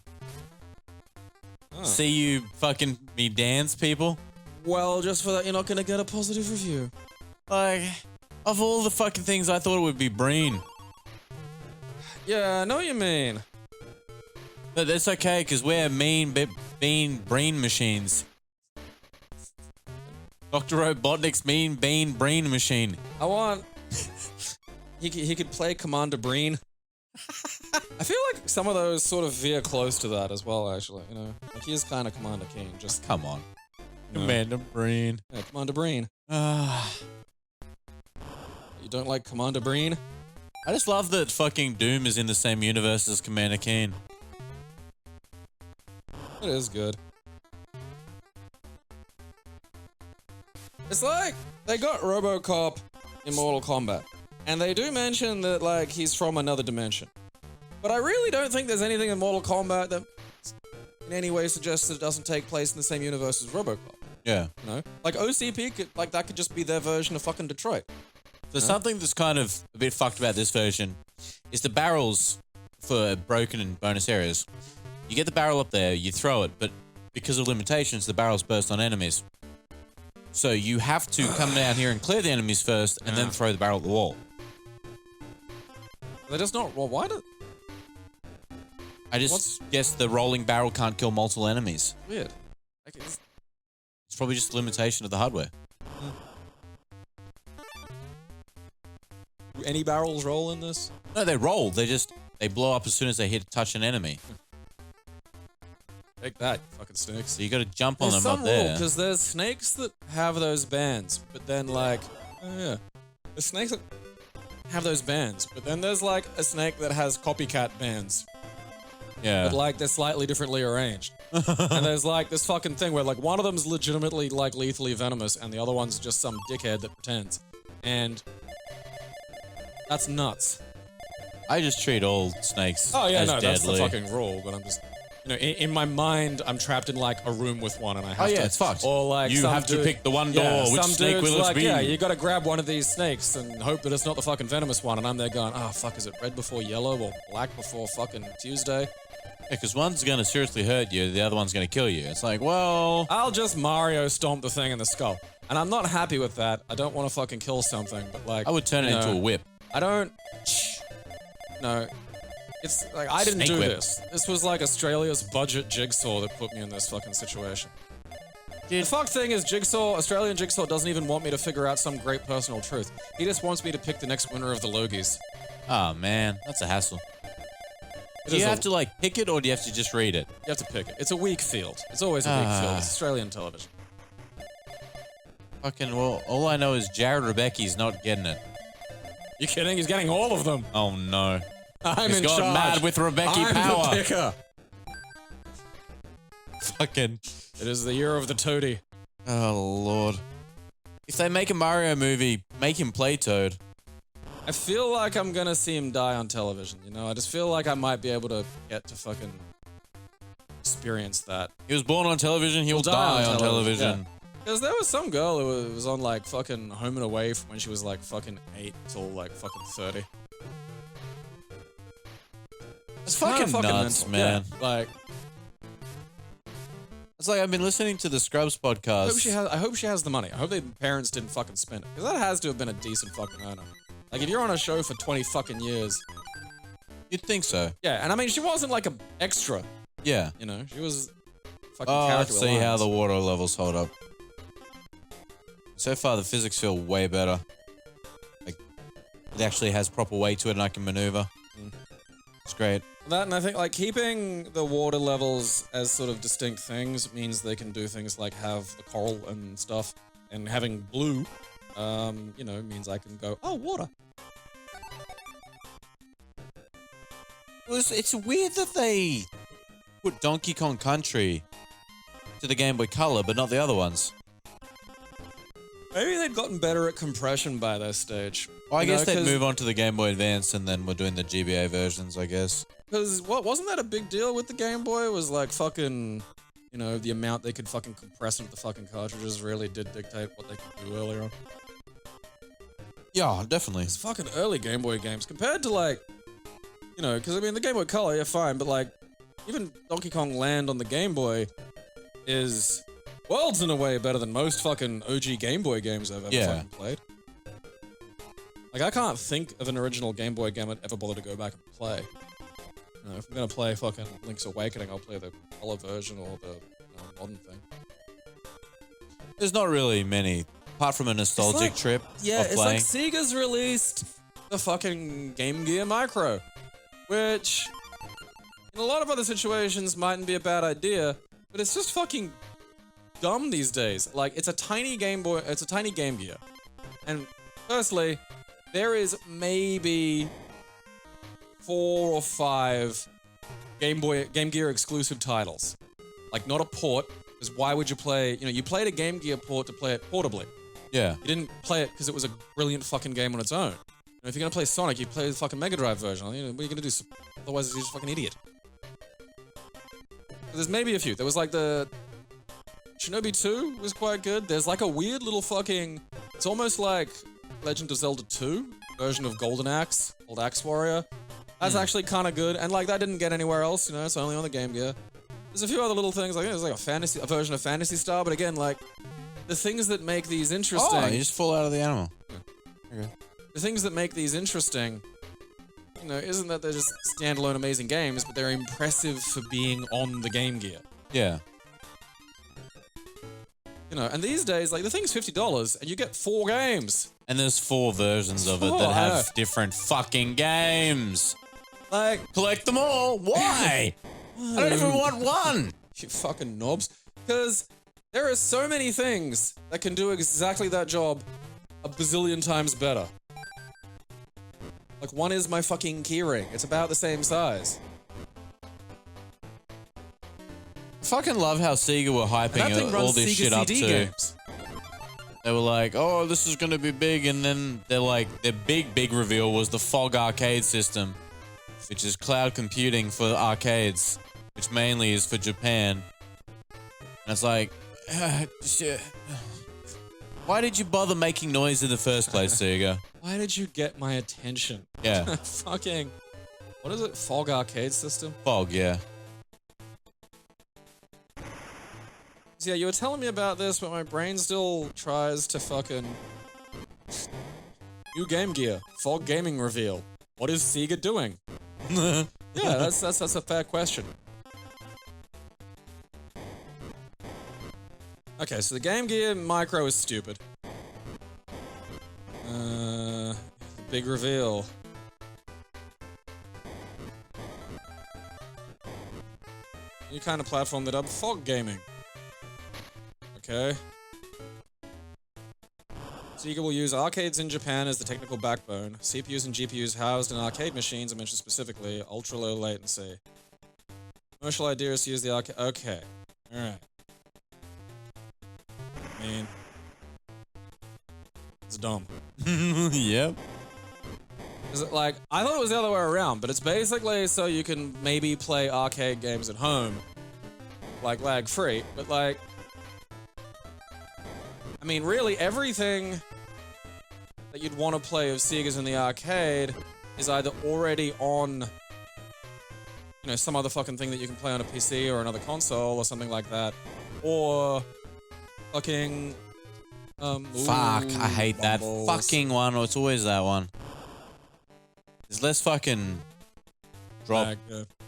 Oh. See you fucking me dance, people? Well, just for that, you're not gonna get a positive review. Like, of all the fucking things, I thought it would be Breen. Yeah, I know what you mean. But that's okay, because we're mean Breen machines. Dr. Robotnik's mean Breen machine. I want... he could play Commander Breen. I feel like some of those sort of veer close to that as well, actually, you know? Like, he is kind of Commander King, just... Come on. No. Commander Breen. Yeah, Commander Breen. You don't like Commander Breen? I just love that fucking Doom is in the same universe as Commander Keen. It is good. It's like, they got RoboCop in Mortal Kombat. And they do mention that, like, he's from another dimension. But I really don't think there's anything in Mortal Kombat that in any way suggests that it doesn't take place in the same universe as RoboCop. Yeah. You know? Like, OCP, that could just be their version of fucking Detroit. So something that's kind of a bit fucked about this version is the barrels for broken and bonus areas. You get the barrel up there, you throw it, but because of limitations, the barrels burst on enemies. So you have to come down here and clear the enemies first, and then throw the barrel at the wall. They're just not... Well, why do... I just guess the rolling barrel can't kill multiple enemies. Weird. Like, It's probably just a limitation of the hardware. do any barrels roll in this? No, they roll. They blow up as soon as they touch an enemy. Take that, you fucking snakes. So you got to jump on There's them some up there. rule, because there's snakes that have those bands, but then like... Oh yeah. The snakes that have those bands, but then there's like a snake that has copycat bands. Yeah. But like they're slightly differently arranged. And there's like this fucking thing where like one of them's legitimately like lethally venomous and the other one's just some dickhead that pretends. And that's nuts. I just treat all snakes Oh yeah, as no, deadly. that's the fucking rule, but I'm just... You know, in my mind, I'm trapped in like a room with one, and I have to. It's fucked. Or like you some have to dude- pick the one door. Yeah, Which some snake dude's will it like, be? yeah, you got to grab one of these snakes and hope that it's not the fucking venomous one. And I'm there going, oh fuck, is it red before yellow or black before fucking Tuesday? Yeah, because one's gonna seriously hurt you, the other one's gonna kill you. It's like, well, I'll just Mario stomp the thing in the skull, and I'm not happy with that. I don't want to fucking kill something, but like I would turn it you into know, a whip. I don't. No. It's like, I didn't Snake do whip. this. This was like Australia's budget Jigsaw that put me in this fucking situation. The fuck thing is Australian Jigsaw doesn't even want me to figure out some great personal truth. He just wants me to pick the next winner of the Logies. Oh man, that's a hassle. It Do is you a- have to like pick it or do you have to just read it? You have to pick it. It's a weak field. It's always a weak field. It's Australian television. Fucking, well, all I know is Jared Rebecki's not getting it. You kidding? He's getting all of them. Oh no. I'm He's in gone charge. mad with Rebecca I'm power. the picker. Fucking. It is the year of the toady. Oh lord. If they make a Mario movie, make him play Toad. I feel like I'm gonna see him die on television, you know? I just feel like I might be able to get to fucking experience that. He was born on television, he'll die on television. Because there was some girl who was on like fucking Home and Away from when she was like fucking 8 till like fucking 30. It's Kinda fucking nuts, mental. man. Yeah, like, It's like I've been listening to the Scrubs podcast. I hope she has the money. I hope their parents didn't fucking spend it. Because that has to have been a decent fucking earner. Like, if you're on a show for 20 fucking years. You'd think so. Yeah, and I mean, she wasn't like an extra, Yeah. you know? She was fucking Oh, character let's see how lines. the water levels hold up. So far, the physics feel way better. Like, it actually has proper weight to it and I can maneuver. It's great. That, and I think, like, keeping the water levels as sort of distinct things means they can do things like have the coral and stuff, and having blue, you know, means I can go, oh, water. It's weird that they put Donkey Kong Country to the Game Boy Color, but not the other ones. Maybe they'd gotten better at compression by this stage. Well, I guess they'd 'cause- move on to the Game Boy Advance and then we're doing the GBA versions, I guess. Because what wasn't that a big deal with the Game Boy? It was like fucking, you know, the amount they could fucking compress into the fucking cartridges really did dictate what they could do earlier on. Yeah, definitely. It's fucking early Game Boy games compared to like, you know, because I mean the Game Boy Color, yeah, fine, but like even Donkey Kong Land on the Game Boy is worlds in a way better than most fucking OG Game Boy games I've ever fucking played. Like I can't think of an original Game Boy game I'd ever bother to go back and play. You know, if I'm gonna play fucking Link's Awakening, I'll play the color version or the modern thing. There's not really many, apart from a nostalgic trip Yeah, of it's playing. like Sega's released the fucking Game Gear Micro, which in a lot of other situations mightn't be a bad idea, but it's just fucking dumb these days. Like, it's a tiny Game Boy, it's a tiny Game Gear. And firstly, there is maybe 4 or 5 Game Gear exclusive titles. Like, not a port, because why would you play, you know, you played a Game Gear port to play it portably. Yeah. You didn't play it because it was a brilliant fucking game on its own. And if you're gonna play Sonic, you play the fucking Mega Drive version. You know, what are you gonna do? Otherwise, you're just a fucking idiot. There's maybe a few. There was like the Shinobi 2 was quite good. There's like a weird little fucking, it's almost like Legend of Zelda 2 version of Golden Axe, called Axe Warrior. That's actually kind of good, and like that didn't get anywhere else. You know, it's only on the Game Gear. There's a few other little things like there's like a version of Phantasy Star, but again, like the things that make these interesting. Oh, you just fall out of the animal. Okay. The things that make these interesting, you know, isn't that they're just standalone amazing games, but they're impressive for being on the Game Gear. Yeah. You know, and these days, like the thing's $50 and you get 4 games. And there's 4 versions of it that have different fucking games. Like, collect them all. Why? I don't even want one. You fucking knobs. Because there are so many things that can do exactly that job a bazillion times better. Like, one is my fucking keyring. It's about the same size. I fucking love how Sega were hyping all this shit up too. Games. They were like, oh, this is gonna be big, and then they're like, their big reveal was the Fog arcade system, which is cloud computing for arcades, which mainly is for Japan. And it's like, why did you bother making noise in the first place, Sega? Why did you get my attention? Yeah. Fucking, what is it? Fog arcade system? Fog, yeah. So yeah, you were telling me about this, but my brain still tries to fucking... New Game Gear, Fog Gaming reveal. What is Sega doing? Yeah, that's a fair question. Okay, so the Game Gear Micro is stupid. Big reveal. You kind of platform that up, Fog Gaming. Okay. Sega will use arcades in Japan as the technical backbone. CPUs and GPUs housed in arcade machines are mentioned specifically. Ultra low latency. Commercial idea is to use the arcade. Okay. Alright. I mean, it's dumb. Yep. Is it like, I thought it was the other way around, but it's basically so you can maybe play arcade games at home, like lag free, but like, I mean, really everything that you'd want to play of Sega's in the arcade is either already on, you know, some other fucking thing that you can play on a PC or another console or something like that, or fucking, Fuck, I hate that fucking one. It's always that one. There's less fucking drop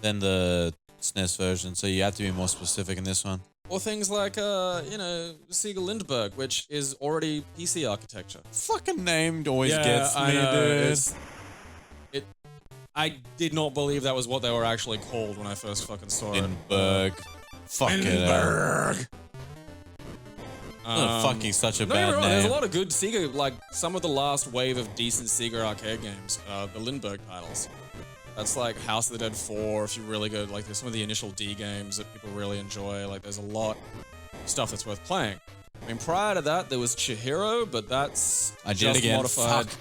than the SNES version, so you have to be more specific in this one. Or things like, Sega Lindbergh, which is already PC architecture. Fucking name always Yeah, gets I me, know. dude. I did not believe that was what they were actually called when I first fucking saw it. Lindbergh. Fucking Lindbergh. fucking such a Don't get me bad wrong, name. there's a lot of good Sega, like some of the last wave of decent Sega arcade games, the Lindbergh titles. That's like House of the Dead 4, if you really go, like there's some of the initial D games that people really enjoy, like there's a lot of stuff that's worth playing. I mean, prior to that, there was Chihiro, but that's modified. Fuck.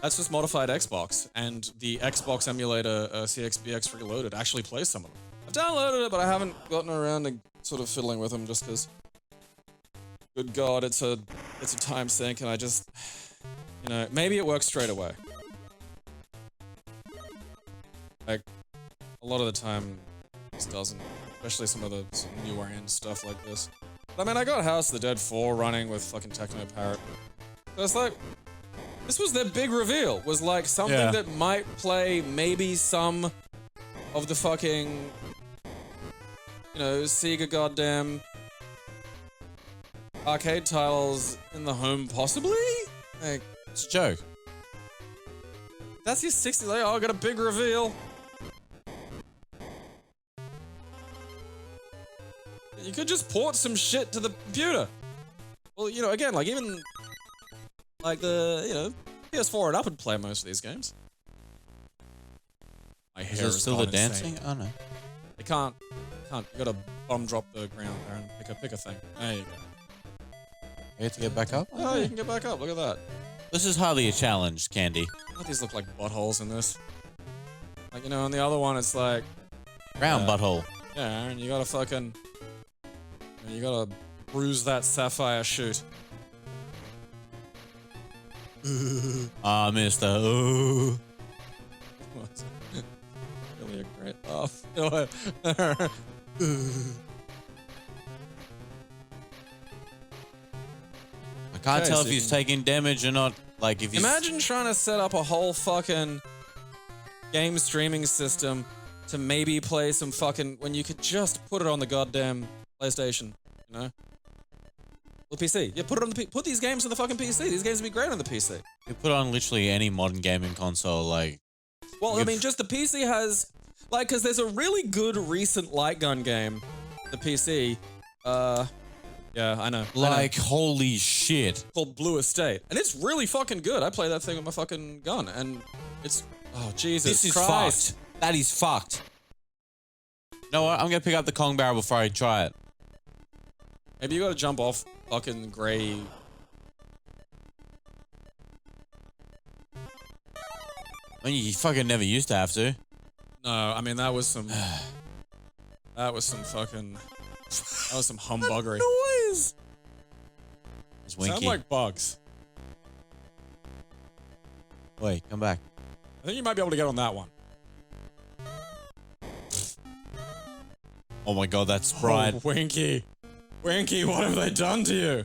That's just modified Xbox, and the Xbox emulator CXBX Reloaded actually plays some of them. I've downloaded it, but I haven't gotten around to sort of fiddling with them just because, good God, it's a time sink, and I just, maybe it works straight away. Like, a lot of the time, it just doesn't, especially some of the newer end stuff like this. But I mean, I got House of the Dead 4 running with fucking Techno Parrot. So it's like, this was their big reveal, was like something that might play maybe some of the fucking, Sega goddamn arcade titles in the home, possibly? Like, It's a joke. that's your 60, like, oh, I got a big reveal. You could just port some shit to the computer. Well, again, like, even, like, the, PS4 and up would play most of these games. My Is hair it is still the gone insane. dancing? Oh no. You can't. You gotta bum drop the ground there and pick a thing. There you go. You have to get back up? Oh, you can get back up. Look at that. This is hardly a challenge, Candy. These look like buttholes in this. Like, on the other one, it's like, Round butthole. yeah, and you gotta fucking, you gotta bruise that sapphire chute. Ah, mister. Ooh. Really a great laugh. I can't Okay, tell so if you he's can- taking damage or not. Like, if he's... Imagine trying to set up a whole fucking game streaming system to maybe play some fucking, when you could just put it on the goddamn PlayStation, The PC. Yeah, put it on the put these games on the fucking PC. These games would be great on the PC. You put on literally any modern gaming console, like... Well, I mean, just the PC has, like, because there's a really good recent light gun game, the PC. Yeah, I know. Like, holy shit. Called Blue Estate, and it's really fucking good. I play that thing with my fucking gun, and it's, oh Jesus This is Christ. fucked. That is fucked. You know what? I'm gonna pick up the Kong barrel before I try it. Maybe you gotta jump off fucking gray. I mean, you fucking never used to have to. No, I mean that was some. That was some fucking. That was some humbuggery. Noise. It's winky. Sound like bugs. Wait, come back. I think you might be able to get on that one. Oh my god, that's Sprite. Oh, Winky. Winky, what have they done to you?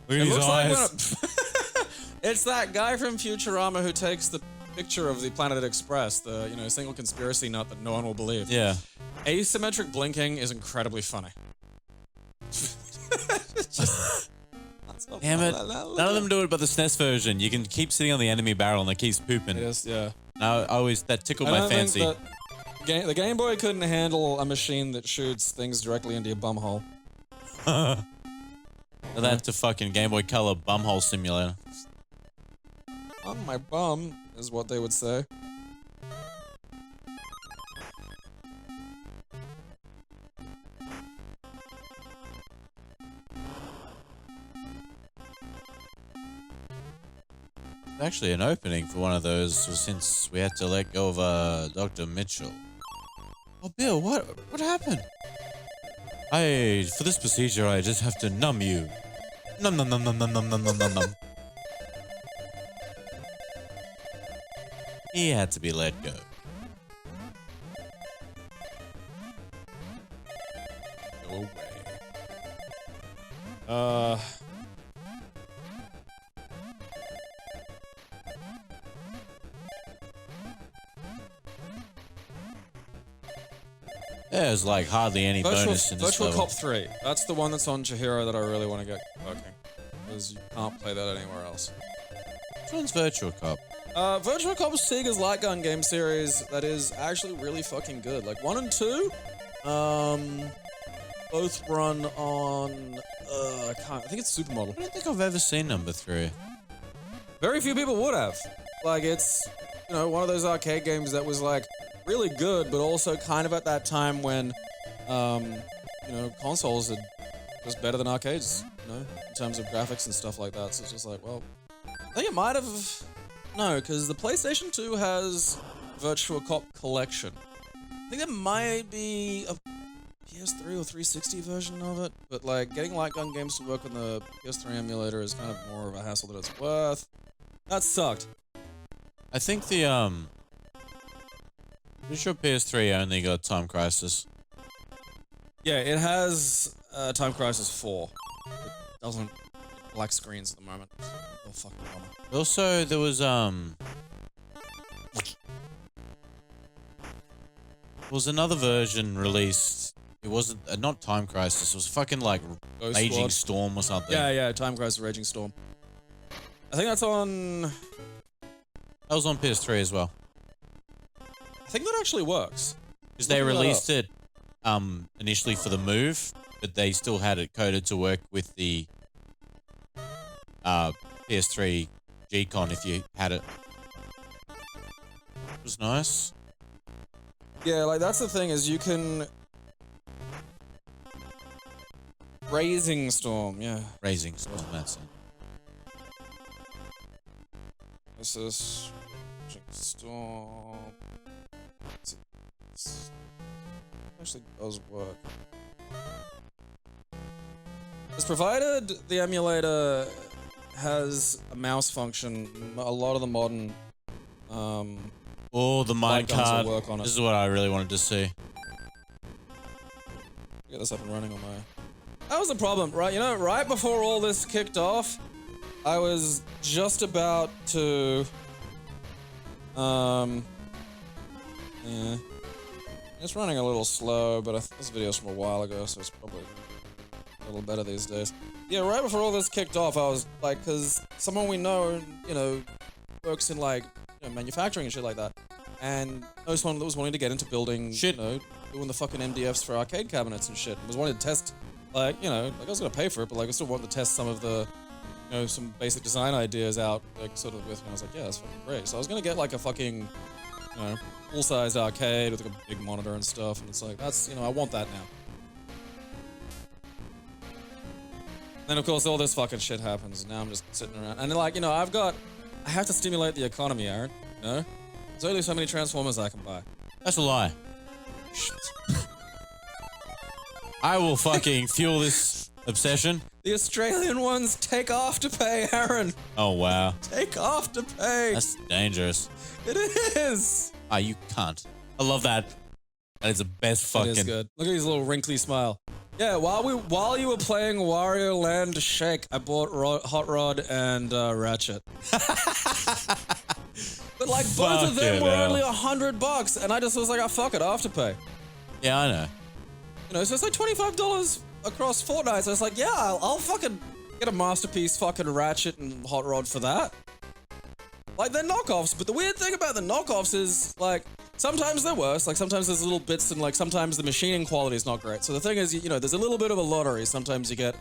Look at his eyes. It's that guy from Futurama who takes the picture of the Planet Express, the, single conspiracy nut that no one will believe. Yeah. Asymmetric blinking is incredibly funny. Damn it. None of them do it but the SNES version. You can keep sitting on the enemy barrel and it keeps pooping. Yes, yeah. No, that tickled I my don't think fancy. that the Game Boy couldn't handle a machine that shoots things directly into your bumhole. That's a fucking Game Boy Color bumhole simulator. On my bum, is what they would say. Actually, an opening for one of those since we had to let go of Dr. Mitchell. Oh, Bill, what happened? For this procedure, I just have to numb you. Num num num num num num num num num num. He had to be let go. Go away. There's like hardly any bonus in this Virtual level. Cop 3. That's the one that's on Chihiro that I really want to get working. Because you can't play that anywhere else. Which one's Virtual Cop? Virtual Cop is Sega's light gun game series that is actually really fucking good. Like 1 and 2, both run on, I think it's Supermodel. I don't think I've ever seen number 3. Very few people would have. Like, it's, you know, one of those arcade games that was, like, really good, but also kind of at that time when, you know, consoles are just better than arcades, you know, in terms of graphics and stuff like that. So it's just like, well, I think it might have... No, because the PlayStation 2 has Virtual Cop Collection. I think there might be a PS3 or 360 version of it, but, like, getting light gun games to work on the PS3 emulator is kind of more of a hassle than it's worth. That sucked. I think the, pretty sure PS3 only got Time Crisis. Yeah, it has Time Crisis 4. It doesn't black screens at the moment. Oh, fucking bummer. Also, there was another version released. It wasn't not Time Crisis. It was fucking like Ghost Raging Squad. Storm or something. Yeah, Time Crisis Raging Storm. I think that's on... That was on PS3 as well. I think that actually works. Because they released it initially for the Move, but they still had it coded to work with the PS3 G-Con if you had it. It was nice. Yeah, like that's the thing is you can... Raising Storm, yeah. Raising Storm, that's it. This is... Raging Storm... Actually does work. It's provided the emulator has a mouse function. A lot of the modern Oh, the light guns will minecart. work on it. This is what I really wanted to see. Get this up and running on my... That was the problem, right? You know, right before all this kicked off, I was just about to... Yeah. It's running a little slow, but this video's from a while ago, so it's probably a little better these days. Yeah, right before all this kicked off, I was like, because someone we know, you know, works in like, you know, manufacturing and shit like that, and knows someone that was wanting to get into building, Shit. you know, doing the fucking MDFs for arcade cabinets and shit, and was wanting to test, like, you know, like I was gonna pay for it, but like I still wanted to test some of the, you know, some basic design ideas out, like sort of with me. I was like, yeah, that's fucking great. So I was gonna get like a fucking, you know, full-size arcade with like a big monitor and stuff, and it's like, that's, you know, I want that now. Then of course all this fucking shit happens, and now I'm just sitting around, and like, you know, I have to stimulate the economy, Aaron, you know? There's only so many Transformers I can buy. That's a lie. I will fucking fuel this obsession. The Australian ones take Afterpay, Aaron! Oh, wow. Take Afterpay! That's dangerous. It is! Ah, you can't. I love that. That is the best fucking... It is good. Look at his little wrinkly smile. Yeah, while you were playing Wario Land Shake, I bought Hot Rod and Ratchet. But like both of them Fucking were hell. only $100, and I just was like, oh, fuck it, Afterpay. Yeah, I know. You know, so it's like $25 across Fortnite. So it's like, yeah, I'll fucking get a Masterpiece fucking Ratchet and Hot Rod for that. Like, they're knockoffs, but the weird thing about the knockoffs is, like, sometimes they're worse. Like, sometimes there's little bits and, like, sometimes the machining quality is not great. So the thing is, you know, there's a little bit of a lottery. Sometimes you get,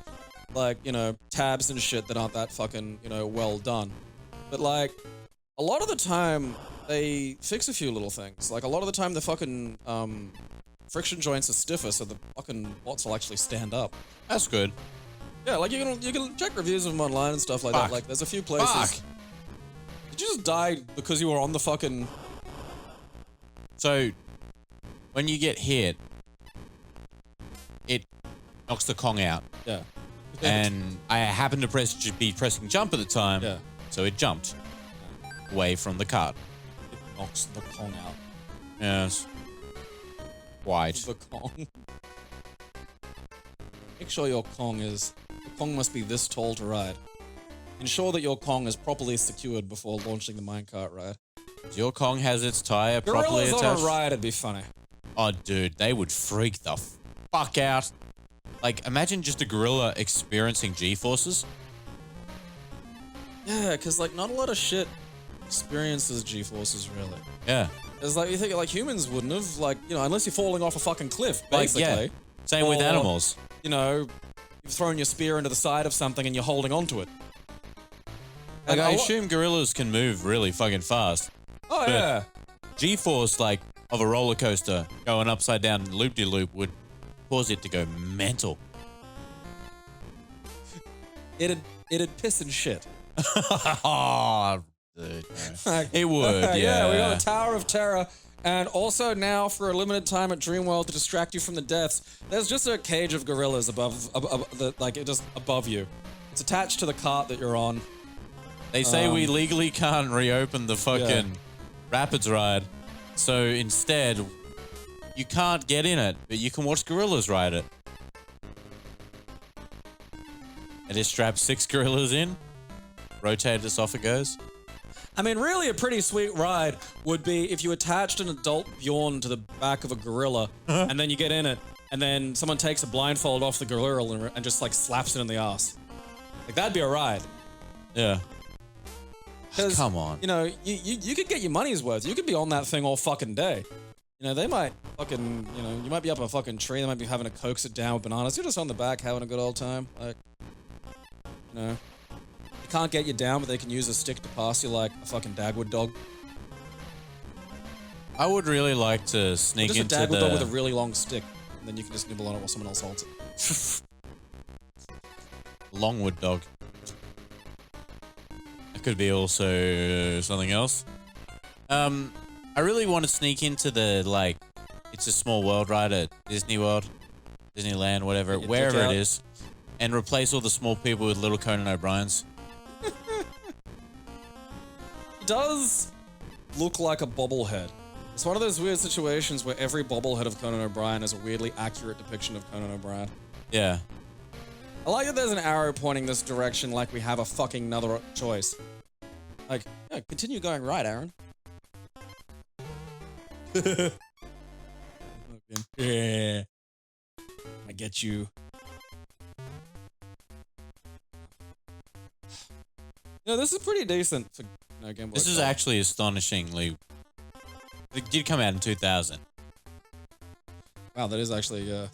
like, you know, tabs and shit that aren't that fucking, you know, well done. But, like, a lot of the time, they fix a few little things. Like, a lot of the time, the fucking, friction joints are stiffer, so the fucking bots will actually stand up. That's good. Yeah, like, you can check reviews of them online and stuff like that. Fuck. Like, there's a few places... Fuck. Did you just die because you were on the fucking... So, when you get hit, it knocks the Kong out. Yeah. And I happened to be pressing jump at the time, Yeah. so it jumped away from the cart. It knocks the Kong out. Yes. White. The Kong. Make sure your Kong is... The Kong must be this tall to ride. Ensure that your Kong is properly secured before launching the minecart ride. Your Kong has its tire properly Gorillas attached. on a ride, it'd be funny. Oh, dude, they would freak the fuck out. Like, imagine just a gorilla experiencing G-forces. Yeah, because, like, not a lot of shit experiences G-forces, really. Yeah. It's like, you think, like, humans wouldn't have, like, you know, unless you're falling off a fucking cliff, basically. Like, yeah. Same with animals. You know, you've thrown your spear into the side of something and you're holding onto it. Like, I assume gorillas can move really fucking fast. Oh, yeah. G-force, like, of a roller coaster going upside down loop-de-loop would cause it to go mental. It'd piss and shit. Oh, dude, no. It would, yeah. Yeah, we got the Tower of Terror. And also now, for a limited time at Dreamworld to distract you from the deaths, there's just a cage of gorillas above just above you. It's attached to the cart that you're on. They say we legally can't reopen the fucking Rapids ride. So instead, you can't get in it, but you can watch gorillas ride it. And just strap 6 gorillas in, rotate us off it goes. I mean, really a pretty sweet ride would be if you attached an adult Bjorn to the back of a gorilla, and then you get in it, and then someone takes a blindfold off the gorilla and just, like, slaps it in the ass. Like, that'd be a ride. Yeah. Come on. You know, you could get your money's worth. You could be on that thing all fucking day. You know, they might fucking, you know, you might be up a fucking tree. They might be having a coax it down with bananas. You're just on the back having a good old time. Like, you know, you can't get you down, but they can use a stick to pass you like a fucking Dagwood dog. I would really like to sneak just into a Dagwood dog with a really long stick, and then you can just nibble on it while someone else holds it. Longwood dog. That could be also something else. I really want to sneak into the, like, It's a Small World ride at Disney World, Disneyland, whatever, wherever it is, and replace all the small people with little Conan O'Briens. He does look like a bobblehead. It's one of those weird situations where every bobblehead of Conan O'Brien is a weirdly accurate depiction of Conan O'Brien. Yeah. I like that there's an arrow pointing this direction like we have a fucking another choice. Like, yeah, continue going right, Aaron. Yeah. I get you. No, this is pretty decent for Game Boy This is Color. actually astonishingly... It did come out in 2000. Wow, that is actually, what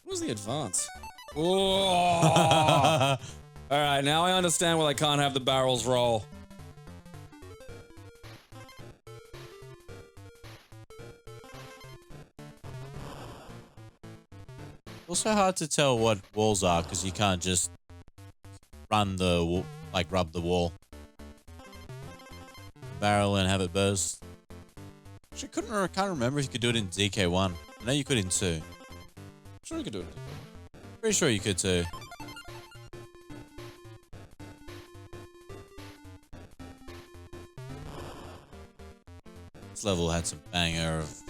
was the advance? Alright, now I understand why they can't have the barrels roll. Also hard to tell what walls are because you can't just run the, like, rub the wall. Barrel and have it burst. Actually, can't remember if you could do it in DK1. I know you could in 2. Sure you could do it. Pretty sure you could too. This level had some banger of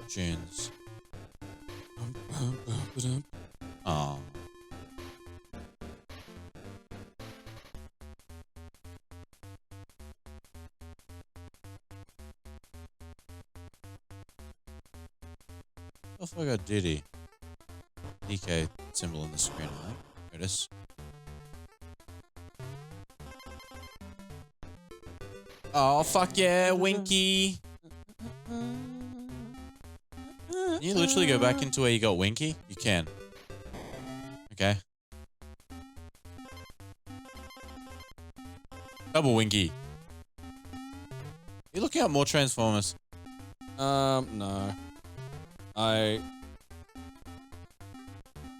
tunes. Oh. I forgot Diddy. DK symbol on the screen, I think. There it is. Oh, fuck yeah, Winky. Can you literally go back into where you got Winky? You can. Okay. Double Winky. You looking at more Transformers? No. I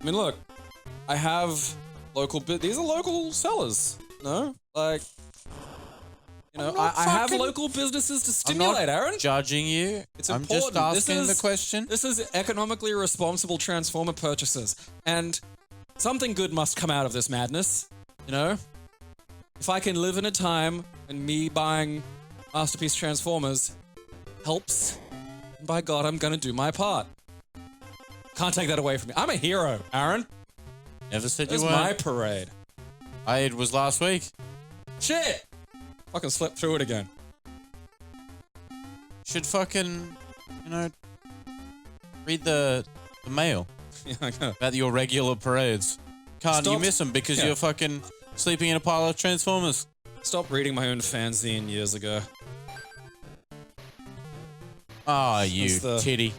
mean, look, I have local these are local sellers, no? Like, you know, I have local businesses to stimulate, Aaron. Judging you. It's I'm important. just asking the question. This is economically responsible Transformer purchases, and something good must come out of this madness, you know? If I can live in a time when me buying Masterpiece Transformers helps, by God, I'm gonna do my part. Can't take that away from me. I'm a hero, Aaron. Never said It's you weren't. my parade. It was last week. Shit! Fucking slept through it again. Should fucking, you know, Read the mail Yeah, I know. about your regular parades. Can't you Stop. miss them because Yeah. you're fucking sleeping in a pile of Transformers? Stopped reading my own fanzine years ago. Ah, you That's the titty.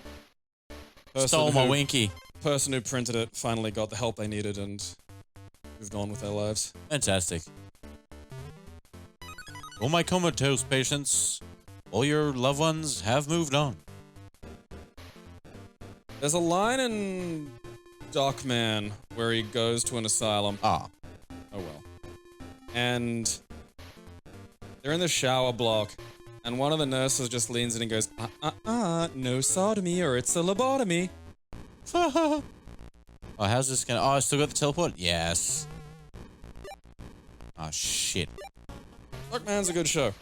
Person Stole my who- winky. Person who printed it finally got the help they needed and moved on with their lives. Fantastic. All my comatose patients, all your loved ones have moved on. There's a line in Duckman where he goes to an asylum. Ah. Oh well. And they're in the shower block, and one of the nurses just leans in and goes, no sodomy or it's a lobotomy. Oh, how's this gonna... Oh, I still got the teleport? Yes. Oh, shit. Duckman's a good show.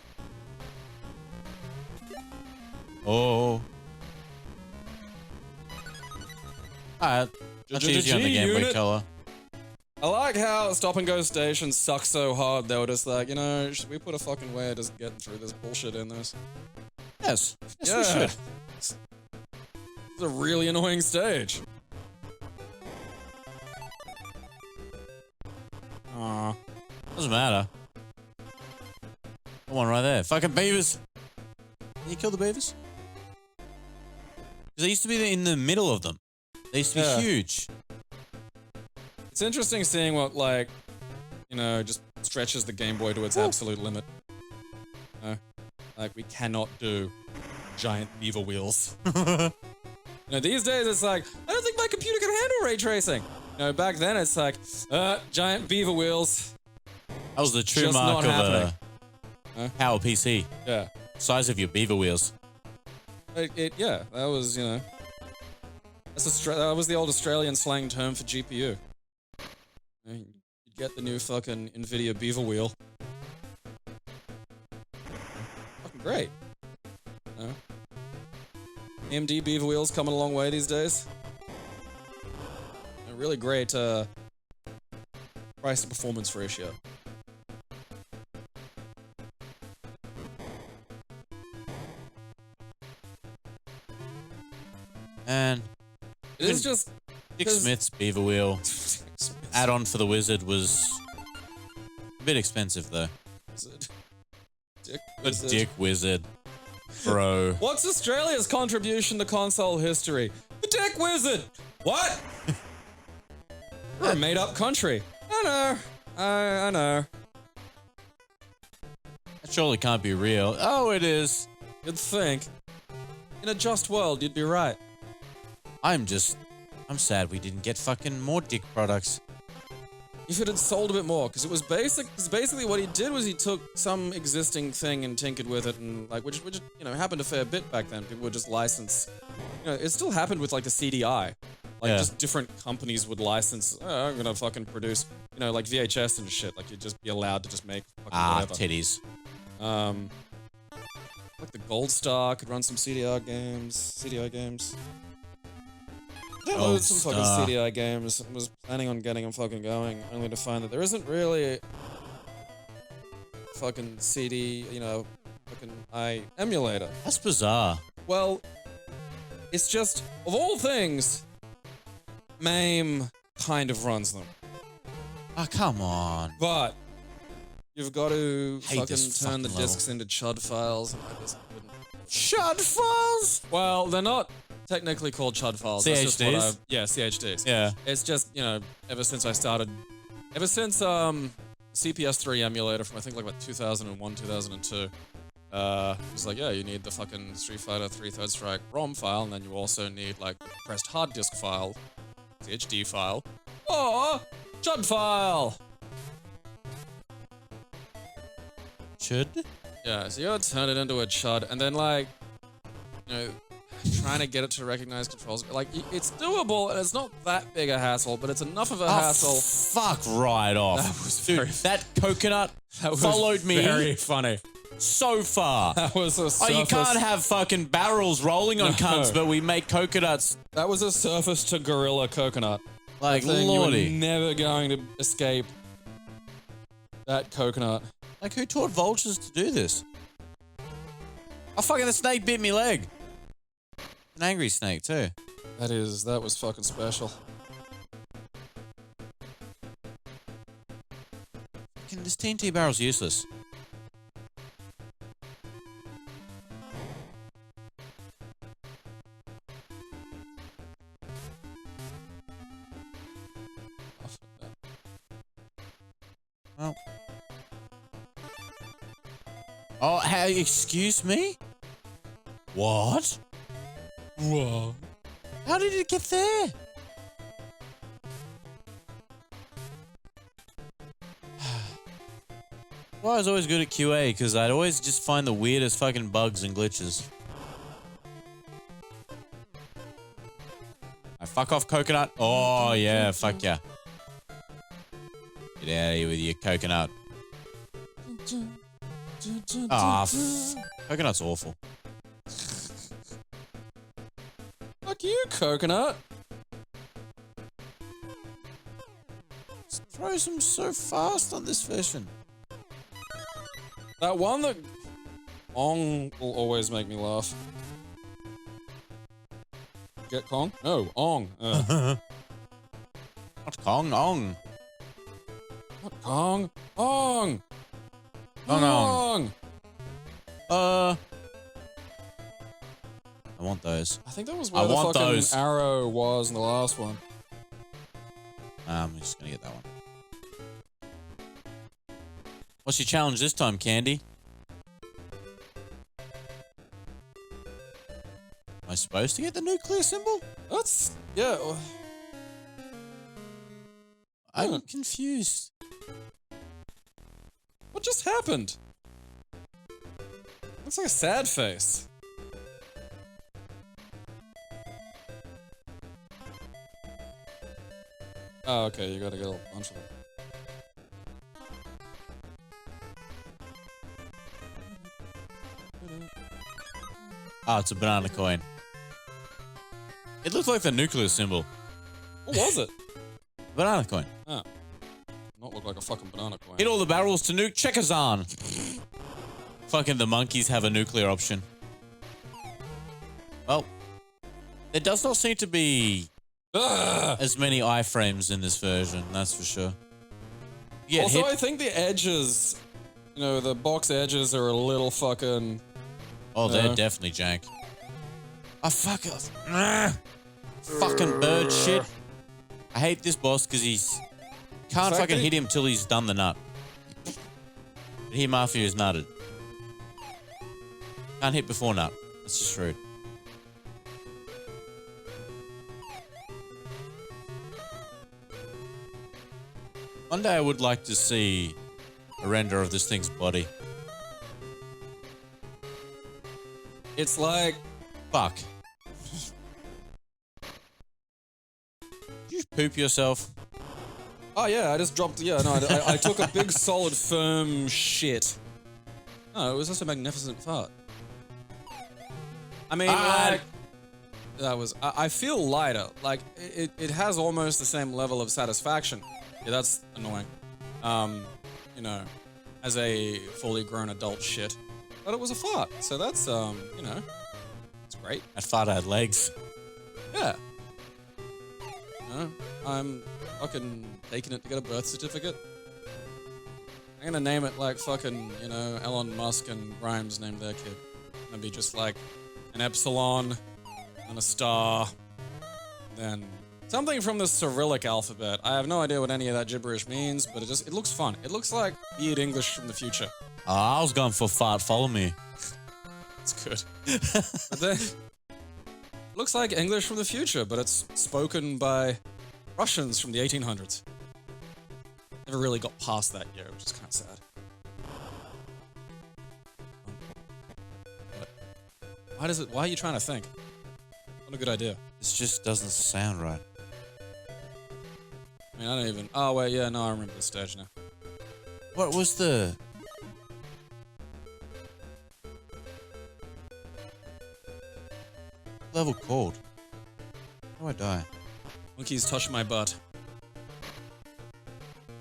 Oh. Alright. Much easier on the Game Boy unit. Color. I like how Stop and Go stations suck so hard they were just like, you know, should we put a fucking way of just getting through this bullshit in this? Yes. Yes, Yeah. we should. It's a really annoying stage. Aw. Doesn't matter. Come on, right there. Fucking beavers. Can you kill the beavers? Because they used to be in the middle of them. They used to be Yeah. huge. It's interesting seeing what, like, you know, just stretches the Game Boy to its absolute limit. You know? Like, we cannot do giant beaver wheels. You know, these days it's like, I don't think my computer can handle ray tracing. You know, back then it's like, giant beaver wheels. That was the true Just mark not of happening. a power PC. Yeah. Size of your beaver wheels. Yeah, that was, you know, that was the old Australian slang term for GPU. You know, you'd get the new fucking NVIDIA beaver wheel. Fucking great. You know? AMD beaver wheels coming a long way these days. A really great price to performance ratio. And It is just Dick 'cause- Smith's beaver wheel add-on for the wizard was a bit expensive though. Dick The Wizard. Dick Wizard. Bro. What's Australia's contribution to console history? The Dick Wizard! What? We're a made-up country. I know. I know. That surely can't be real. Oh, it is. You'd think. In a just world, you'd be right. I'm sad we didn't get fucking more Dick products. If it had sold a bit more, because it was basically what he did was he took some existing thing and tinkered with it, and like which you know happened a fair bit back then. People would just license. You know, it still happened with like the CDI. Like Yeah. just different companies would license. Oh, I'm gonna fucking produce, you know, like VHS and shit. Like you'd just be allowed to just make fucking whatever. Titties. Like the Gold Star could run some CDI games. Downloaded some Gold fucking Star. CDI games and was planning on getting them fucking going, only to find that there isn't really fucking CD, you know, fucking emulator. That's bizarre. Well, it's just, of all things, MAME kind of runs them. Oh, come on. But you've got to Hate fucking this turn the fucking discs into CHUD files, and I just wouldn't. Chud files? Well, they're not technically called CHUD files. That's just what CHDs? yeah, CHDs. Yeah. It's just, you know, ever since CPS3 emulator from I think like about 2001, 2002, it was like, yeah, you need the fucking Street Fighter 3 Third Strike ROM file, and then you also need like the compressed hard disk file, CHD file, or CHUD file. Chud? Yeah, so you gotta turn it into a CHUD, and then like, you know, trying to get it to recognize controls. Like, it's doable, and it's not that big a hassle, but it's enough of a hassle. Fuck right off. That was Dude, very- that coconut That was followed me very funny. so far. That was a Oh, surface. you can't have fucking barrels rolling on No. cunts, but we make coconuts. That was a surface to gorilla coconut. Like, Thing, you were lordy. never going to escape that coconut. Like, who taught vultures to do this? Oh, fucking the snake bit me leg. An angry snake, too. That was fucking special. This TNT barrel's useless. Well. Oh, hey, excuse me? What? What? How did it get there? Well, I was always good at QA because I'd always just find the weirdest fucking bugs and glitches. Fuck off, coconut. Oh, yeah, fuck yeah. Get out of here with your coconut. Ah, coconut's awful. Fuck you, coconut. Throws them so fast on this version. That one that Ong will always make me laugh. Get Kong? No, Ong. Not Kong, Ong. Not Kong. Ong. Ong. I want those. I think that was where the fucking arrow was in the last one. I'm just gonna get that one. What's your challenge this time, Candy? Am I supposed to get the nuclear symbol? That's... yeah. I'm confused. What just happened? Looks like a sad face. Oh, okay, you gotta get a bunch of them. Oh, it's a banana coin. It looks like the nuclear symbol. What was it? Banana coin. Oh. Not look like a fucking banana coin. Hit all the barrels to nuke Checkers-on. Fucking the monkeys have a nuclear option. Well, there does not seem to be as many iframes in this version, that's for sure. Also, I think the edges, you know, the box edges are a little fucking... Oh, they're definitely jank. Oh, fuck off. Fucking bird shit. I hate this boss because he's... Can't fucking hit him till he's done the nut. But here, Mafia is nutted. Can't hit before nut. That's just rude. One day I would like to see a render of this thing's body. It's like... Fuck. Did you poop yourself? Oh yeah, I just dropped... Yeah, no, I took a big, solid, firm shit. No, it was just a magnificent fart. I mean, like... That was... I feel lighter. Like, it has almost the same level of satisfaction. Yeah, that's annoying. You know, as a fully grown adult shit. But it was a fart, so that's, you know, it's great. That fart had legs. Yeah. You know, I'm fucking taking it to get a birth certificate. I'm gonna name it like fucking, you know, Elon Musk and Grimes named their kid. Maybe just like an epsilon and a star, then something from the Cyrillic alphabet. I have no idea what any of that gibberish means, but it looks fun. It looks like weird English from the future. Oh, I was going for fart, follow me. It's good. But then, looks like English from the future, but it's spoken by Russians from the 1800s. Never really got past that yet, which is kind of sad. But why are you trying to think? Not a good idea. This just doesn't sound right. I mean, I don't even... Oh, wait, yeah, no, I remember the stage now. What was the... level called? How do I die? Monkeys touch my butt.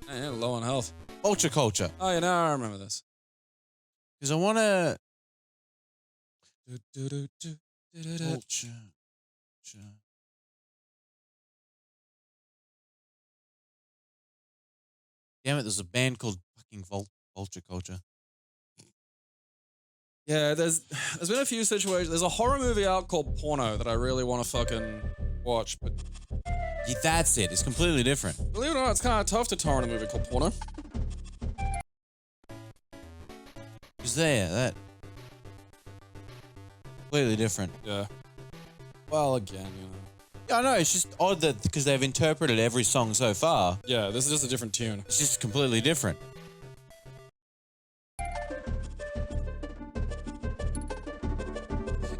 Yeah, low on health. Ultra culture. Oh, yeah, now I remember this. Because I want to... Damn it, there's a band called fucking Vulture Culture. Yeah, there's been a few situations. There's a horror movie out called Porno that I really want to fucking watch, but Yeah, that's it. It's completely different. believe it or not, it's kind of tough to torrent a movie called Porno. Is there that? Completely different. Yeah. Well, again, you know. Yeah, I know. It's just odd that because they've interpreted every song so far, Yeah, this is just a different tune. it's just completely different.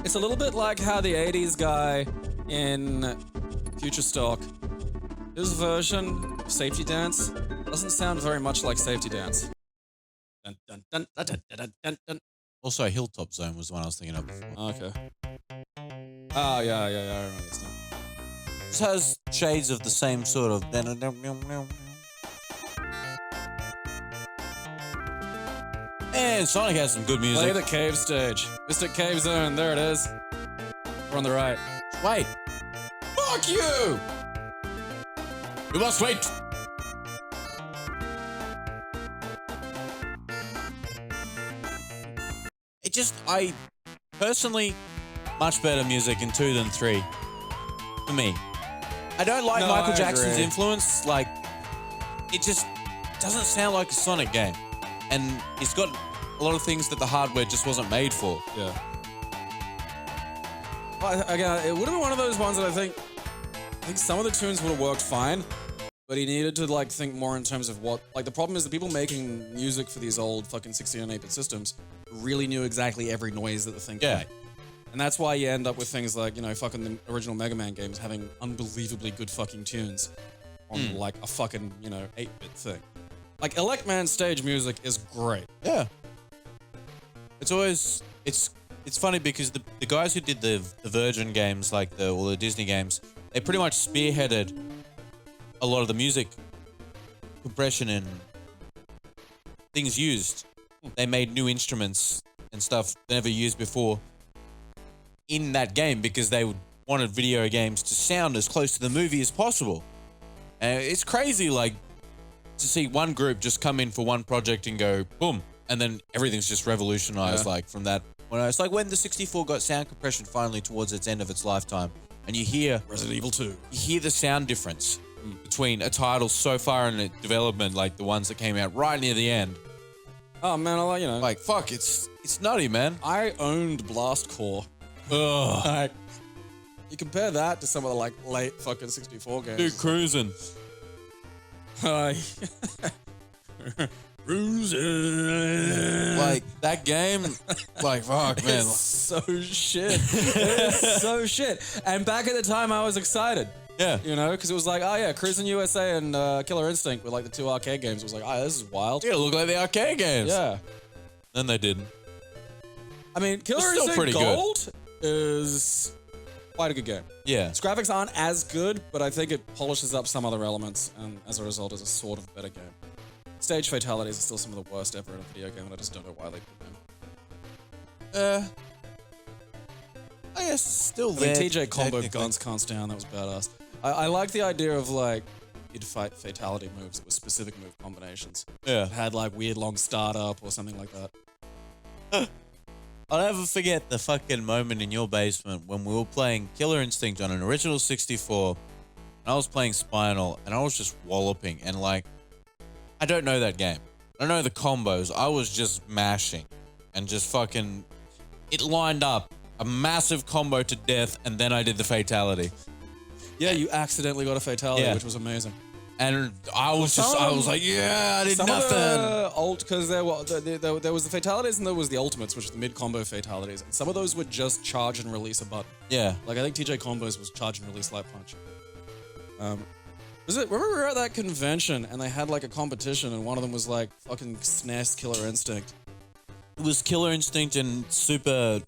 It's a little bit like how the 80s guy in Future Stock, his version of Safety Dance doesn't sound very much like Safety Dance. Dun, dun, dun, dun, dun, dun, dun, dun. Also, Hilltop Zone was the one I was thinking of before. Okay. Oh, yeah, I remember this now. This has shades of the same sort of. And Sonic has some good music. Play the cave stage. Mystic Cave Zone, there it is. We're on the right. Wait. Fuck you! You must wait. I personally, much better music in 2 than 3. For me. I don't like No, Michael I Jackson's agree. influence. Like, it just doesn't sound like a Sonic game. And it's got a lot of things that the hardware just wasn't made for. Yeah. Well, again, it would have been one of those ones that I think some of the tunes would have worked fine, but he needed to like think more in terms of what. Like the problem is the people making music for these old fucking 16 and 8-bit systems really knew exactly every noise that the thing could Yeah. make. And that's why you end up with things like, you know, fucking the original Mega Man games having unbelievably good fucking tunes on like a fucking, you know, 8-bit thing. Like Elect Man stage music is great. Yeah. It's always it's funny because the guys who did the Virgin games, like all the Disney games, they pretty much spearheaded a lot of the music compression and things used. They made new instruments and stuff they never used before in that game because they wanted video games to sound as close to the movie as possible. And it's crazy, like, to see one group just come in for one project and go boom, and then everything's just revolutionized. Yeah. Like from that. It's like when the 64 got sound compression finally towards its end of its lifetime, and you hear Resident Evil 2. you hear the sound difference between a title so far in its development, like the ones that came out right near the end. Oh man, I like, you know. Like fuck, it's nutty, man. I owned Blast Core. Ugh, Like, you compare that to some of the like late fucking 64 games. dude, cruising. Cruising. Like that game, like fuck, man. It's so shit. It's so shit. And back at the time, I was excited. Yeah, You know, because it was like, oh yeah, Cruising USA and Killer Instinct were like the 2 arcade games. It was like, oh, this is wild. yeah, look like the arcade games. Yeah. Then they didn't. I mean, Killer It's still Instinct pretty good. Gold is quite a good game. Yeah, Its graphics aren't as good, but I think it polishes up some other elements, and as a result, is a sort of better game. Stage fatalities are still some of the worst ever in a video game, and I just don't know why they did them. I guess it's still I mean, there. TJ combo technically. guns can't stand. That was badass. I like the idea of like you'd fight fatality moves that were specific move combinations. Yeah. It had like weird long startup or something like that. I'll never forget the fucking moment in your basement when we were playing Killer Instinct on an original 64, and I was playing Spinal, and I was just walloping, and like, I don't know that game. I don't know the combos. I was just mashing, and just fucking, it lined up a massive combo to death, and then I did the fatality. Yeah, you accidentally got a fatality, Yeah. which was amazing. And I was some just, of I them- was like, yeah, I did Some nothing. of the because there was the fatalities and there was the ultimates, which was the mid combo fatalities. And some of those would just charge and release a button. Yeah. Like I think TJ combos was charge and release light punch. Remember we were at that convention and they had like a competition and one of them was like fucking SNES Killer Instinct. It was Killer Instinct and Super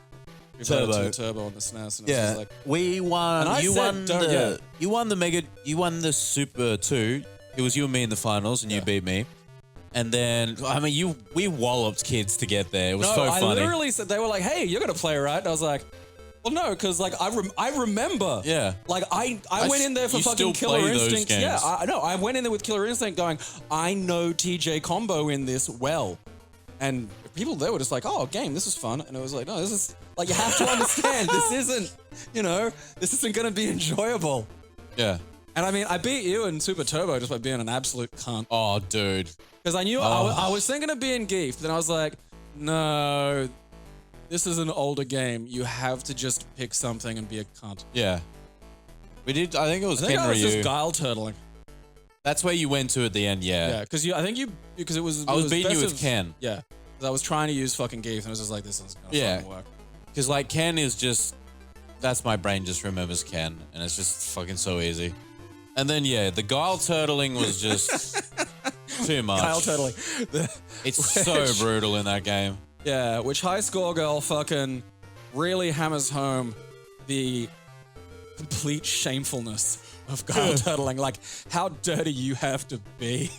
Turbo. Turbo on the SNES. And it was Yeah, just like, we won. And I You said won don't- the. yeah. You won the mega. You won the Super 2. It was you and me in the finals, and you Yeah. beat me. And then I mean, we walloped kids to get there. It was no, so I funny. literally said, they were like, hey, you're going to play, right? And I was like, Well, no, because like I remember. Yeah. Like I went in there for you fucking still Killer play those Instinct. games. Yeah, I know. I went in there with Killer Instinct, going, I know TJ combo in this well, and people there were just like, oh, game, this is fun, and it was like, no, this is like you have to understand, this isn't, this isn't gonna be enjoyable. Yeah. And I mean, I beat you in Super Turbo just by being an absolute cunt. Oh, dude. Because I knew I was thinking of being geeked, then I was like, no, this is an older game. You have to just pick something and be a cunt. Yeah. We did, I think it was I think Ken I was Ryu. just guile turtling. That's where you went to at the end, yeah. Yeah, because because it was. I was it beating you best with Ken. Yeah, because I was trying to use fucking geeked, and I was just like, this isn't gonna fucking work. Because like Ken is just, that's my brain just remembers Ken, and it's just fucking so easy. And then yeah, the guile turtling was just too much. Guile turtling. It's so brutal in that game. Yeah, which high score girl fucking really hammers home the complete shamefulness of guile turtling. Like, how dirty you have to be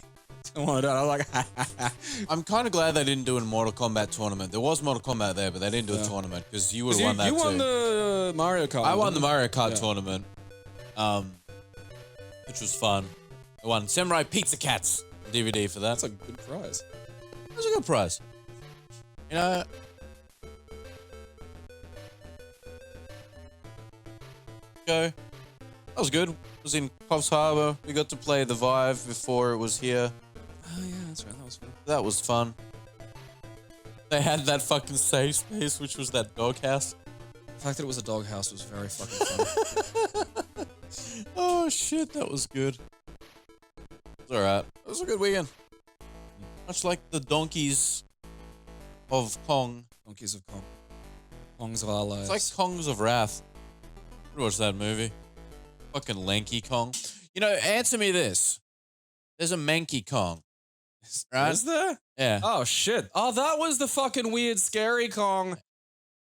to want to do it. I'm like, I'm kind of glad they didn't do a Mortal Kombat tournament. There was Mortal Kombat there, but they didn't do a tournament because you would have won that you too. won the Mario Kart. I won the Mario Kart tournament, which was fun. I won Samurai Pizza Cats DVD for that. That's a good prize. That was a good prize. You know, that was good. It was in Coffs Harbour. We got to play the Vive before it was here. Oh yeah, that's right. That was fun. That was fun. They had that fucking safe space, which was that doghouse. The fact that it was a doghouse was very fucking fun. Oh shit, that was good. It's alright. It was a good weekend. Much like the donkeys of Kong. Donkeys of Kong. Kongs of our lives. It's like Kongs of Wrath. I watched that movie. Fucking lanky Kong. You know, answer me this. There's a manky Kong. Right? Is there? Yeah. Oh shit. Oh, that was the fucking weird scary Kong.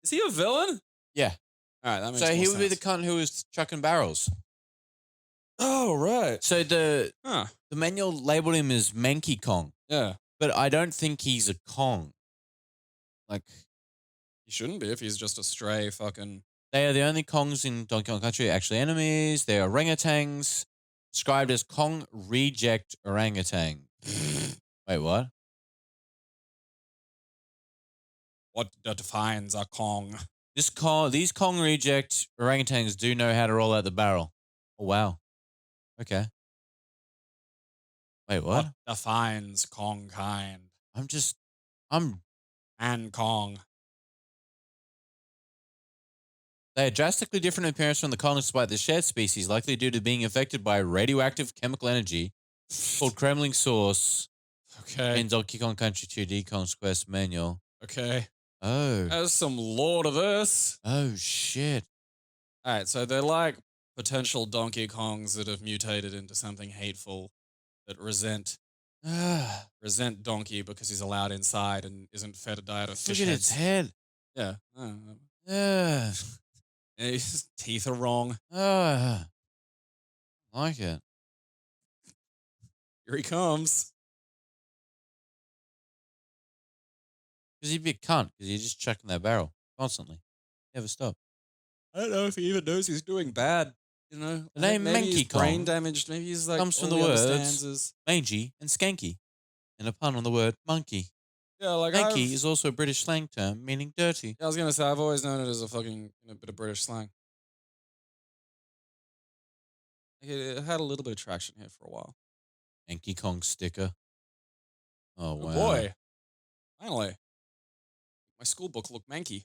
Is he a villain? Yeah. Alright, that makes So more he would be sense. the cunt who was chucking barrels. Oh, right. So the Huh. manual labeled him as Manky Kong, Yeah. but I don't think he's a Kong. Like, He shouldn't be if he's just a stray fucking... they are the only Kongs in Donkey Kong Country actually enemies. They are orangutans, described as Kong reject orangutan. Wait, what? What defines a Kong? These Kong reject orangutans do know how to roll out the barrel. Oh, wow. Okay. Wait, what? What defines Kong kind? I'm And Kong. They are drastically different in appearance from the Kong despite the shared species, likely due to being affected by radioactive chemical energy called Kremling source Okay. in Donkey Kong Country 2D Kong's Quest manual. Okay. Oh. There's some lore to this. Oh, shit. Alright, so they're like potential Donkey Kongs that have mutated into something hateful that resent Donkey because he's allowed inside and isn't fed a diet of fish Look at its heads. head. Yeah. Yeah. His teeth are wrong. I like it. Here he comes. Because he'd be a cunt because you're just chucking that barrel constantly. Never stop. I don't know if he even knows he's doing bad. You know, The name maybe he's Manky Kong brain damaged. Maybe he's like comes from all the he words understands is mangy and skanky, and a pun on the word monkey. yeah, like Skanky is also a British slang term meaning dirty. I was gonna say I've always known it as a fucking bit of British slang. It had a little bit of traction here for a while. Donkey Kong sticker. Oh, Oh wow. boy, finally, my school book looked manky.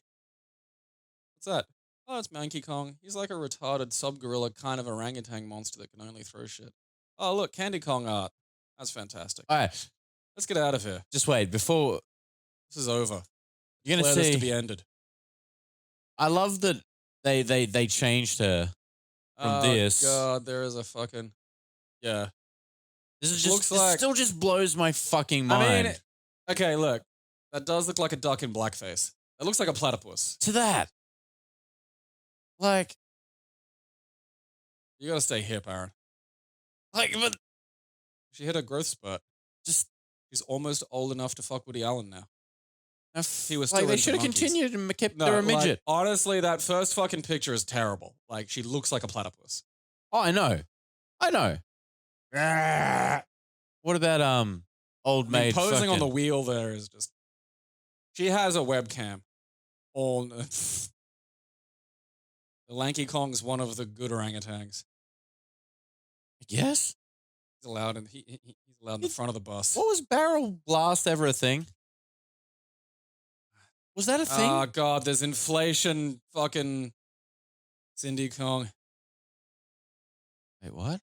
What's that? Oh, it's Manky Kong. He's like a retarded sub-gorilla kind of orangutan monster that can only throw shit. Oh, look, Candy Kong art. That's fantastic. All right. Let's get out of here. Just wait. Before This is over. you're going to Declare this see. to be ended. I love that they changed her from this. God, there is a fucking... Yeah. This is It just looks this like- still just blows my fucking mind. I mean, okay, look. That does look like a duck in blackface. It looks like a platypus. to that. Like, You gotta stay hip, Aaron. but She hit a growth spurt. just She's almost old enough to fuck Woody Allen now. He was like still they into should have monkeys. continued and kept No, her a like, midget. honestly, that first fucking picture is terrible. Like, she looks like a platypus. Oh, I know. What about old I mean, maid posing on the fucking- wheel there is just... She has a webcam. All... the Lanky Kong's one of the good orangutans. Yes. He's allowed in, he's allowed in the front of the bus. What was barrel blast ever a thing? Was that a thing? Oh, God, there's inflation fucking Cindy Kong. Wait, what?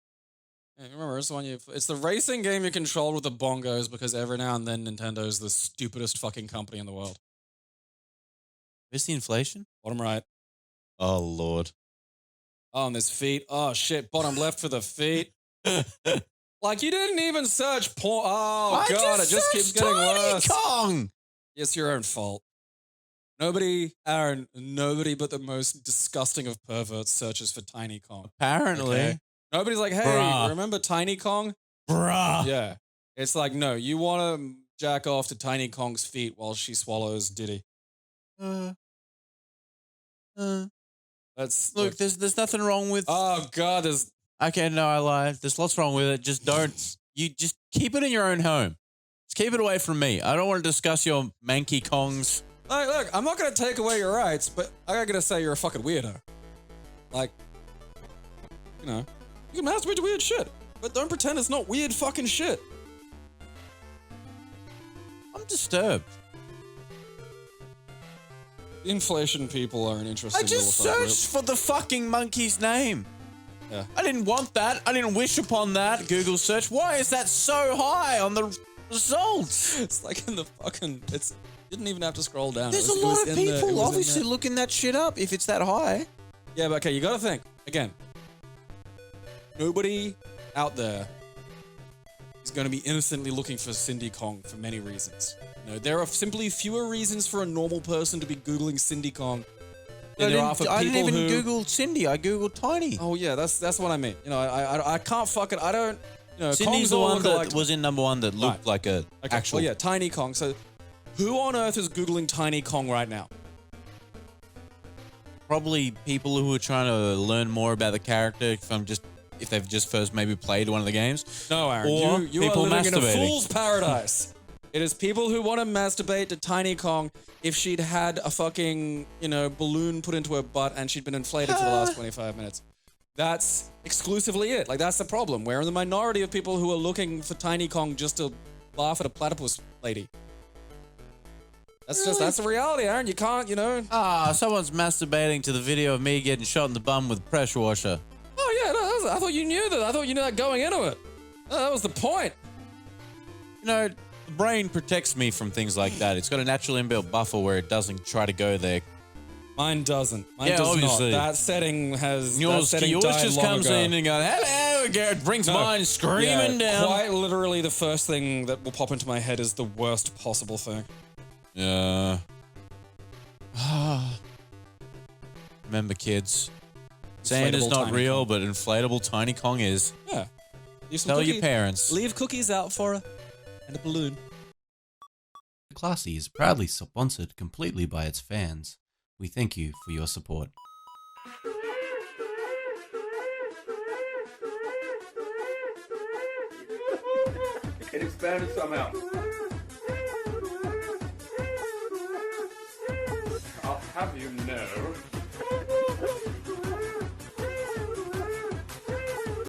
Yeah, remember, it's the one it's the racing game you control with the bongos because every now and then Nintendo's the stupidest fucking company in the world. Where's the inflation? Bottom right. Oh, Lord. Oh, and there's feet. Oh, shit. Bottom left for the feet. Like, you didn't even search porn. Oh, God, it just keeps getting worse. Kong! It's your own fault. Nobody, Aaron, nobody but the most disgusting of perverts searches for Tiny Kong. Apparently. Okay? Nobody's like, hey, Bruh. remember Tiny Kong? Bruh. Yeah. It's like, no, you want to jack off to Tiny Kong's feet while she swallows Diddy. That's Look, there's nothing wrong with... Oh, God, there's... Okay, no, I lied. There's lots wrong with it. Just don't... You just keep it in your own home. Just keep it away from me. I don't want to discuss your Manky Kongs. Like, look, I'm not going to take away your rights, but I got to say you're a fucking weirdo. Like, you know, you can masturbate to weird shit, but don't pretend it's not weird fucking shit. I'm disturbed. Inflation people are an interesting I just little searched for the fucking monkey's name. Yeah. I didn't want that. I didn't wish upon that. Google search. Why is that so high on the results? It's like in the fucking... Didn't even have to scroll down. There's a lot of people obviously looking that shit up if it's that high. Yeah, but okay, you gotta think. Again, nobody out there is going to be innocently looking for Cindy Kong for many reasons. You know, there are simply fewer reasons for a normal person to be Googling Cindy Kong than there are for people I didn't even who... Google Cindy. I Googled Tiny. Oh yeah, that's what I mean. You know, I can't fucking... I don't... You know, Cindy's Kong's the all one that look-alike. was in number one that looked like a actual... Well, yeah, Tiny Kong. So who on earth is Googling Tiny Kong right now? Probably people who are trying to learn more about the character if they've just first maybe played one of the games. No, Aaron, Or you people are living in a masturbating. fool's paradise. It is people who want to masturbate to Tiny Kong if she'd had a fucking, you know, balloon put into her butt and she'd been inflated for the last 25 minutes. That's exclusively it. Like, that's the problem. We're in the minority of people who are looking for Tiny Kong just to laugh at a platypus lady. That's the reality, Aaron. You can't, you know. Someone's masturbating to the video of me getting shot in the bum with a pressure washer. Oh, yeah, no, I thought you knew that. I thought you knew that going into it. That was the point. You know, the brain protects me from things like that. It's got a natural inbuilt buffer where it doesn't try to go there. Mine doesn't. Mine Yeah, does obviously. not. That setting has. Yours that setting just died long comes ago. in and goes, hello, Garrett, brings No. mine screaming Yeah, down. Quite literally, the first thing that will pop into my head is the worst possible thing. Yeah. Remember, kids. Sand is Inflatable not Tiny real, Kong. but inflatable Tiny Kong is. Yeah. Leave some Tell cookie- your parents. Leave cookies out for her and a balloon. Classy is proudly sponsored completely by its fans. We thank you for your support. It expanded somehow. I'll have you know.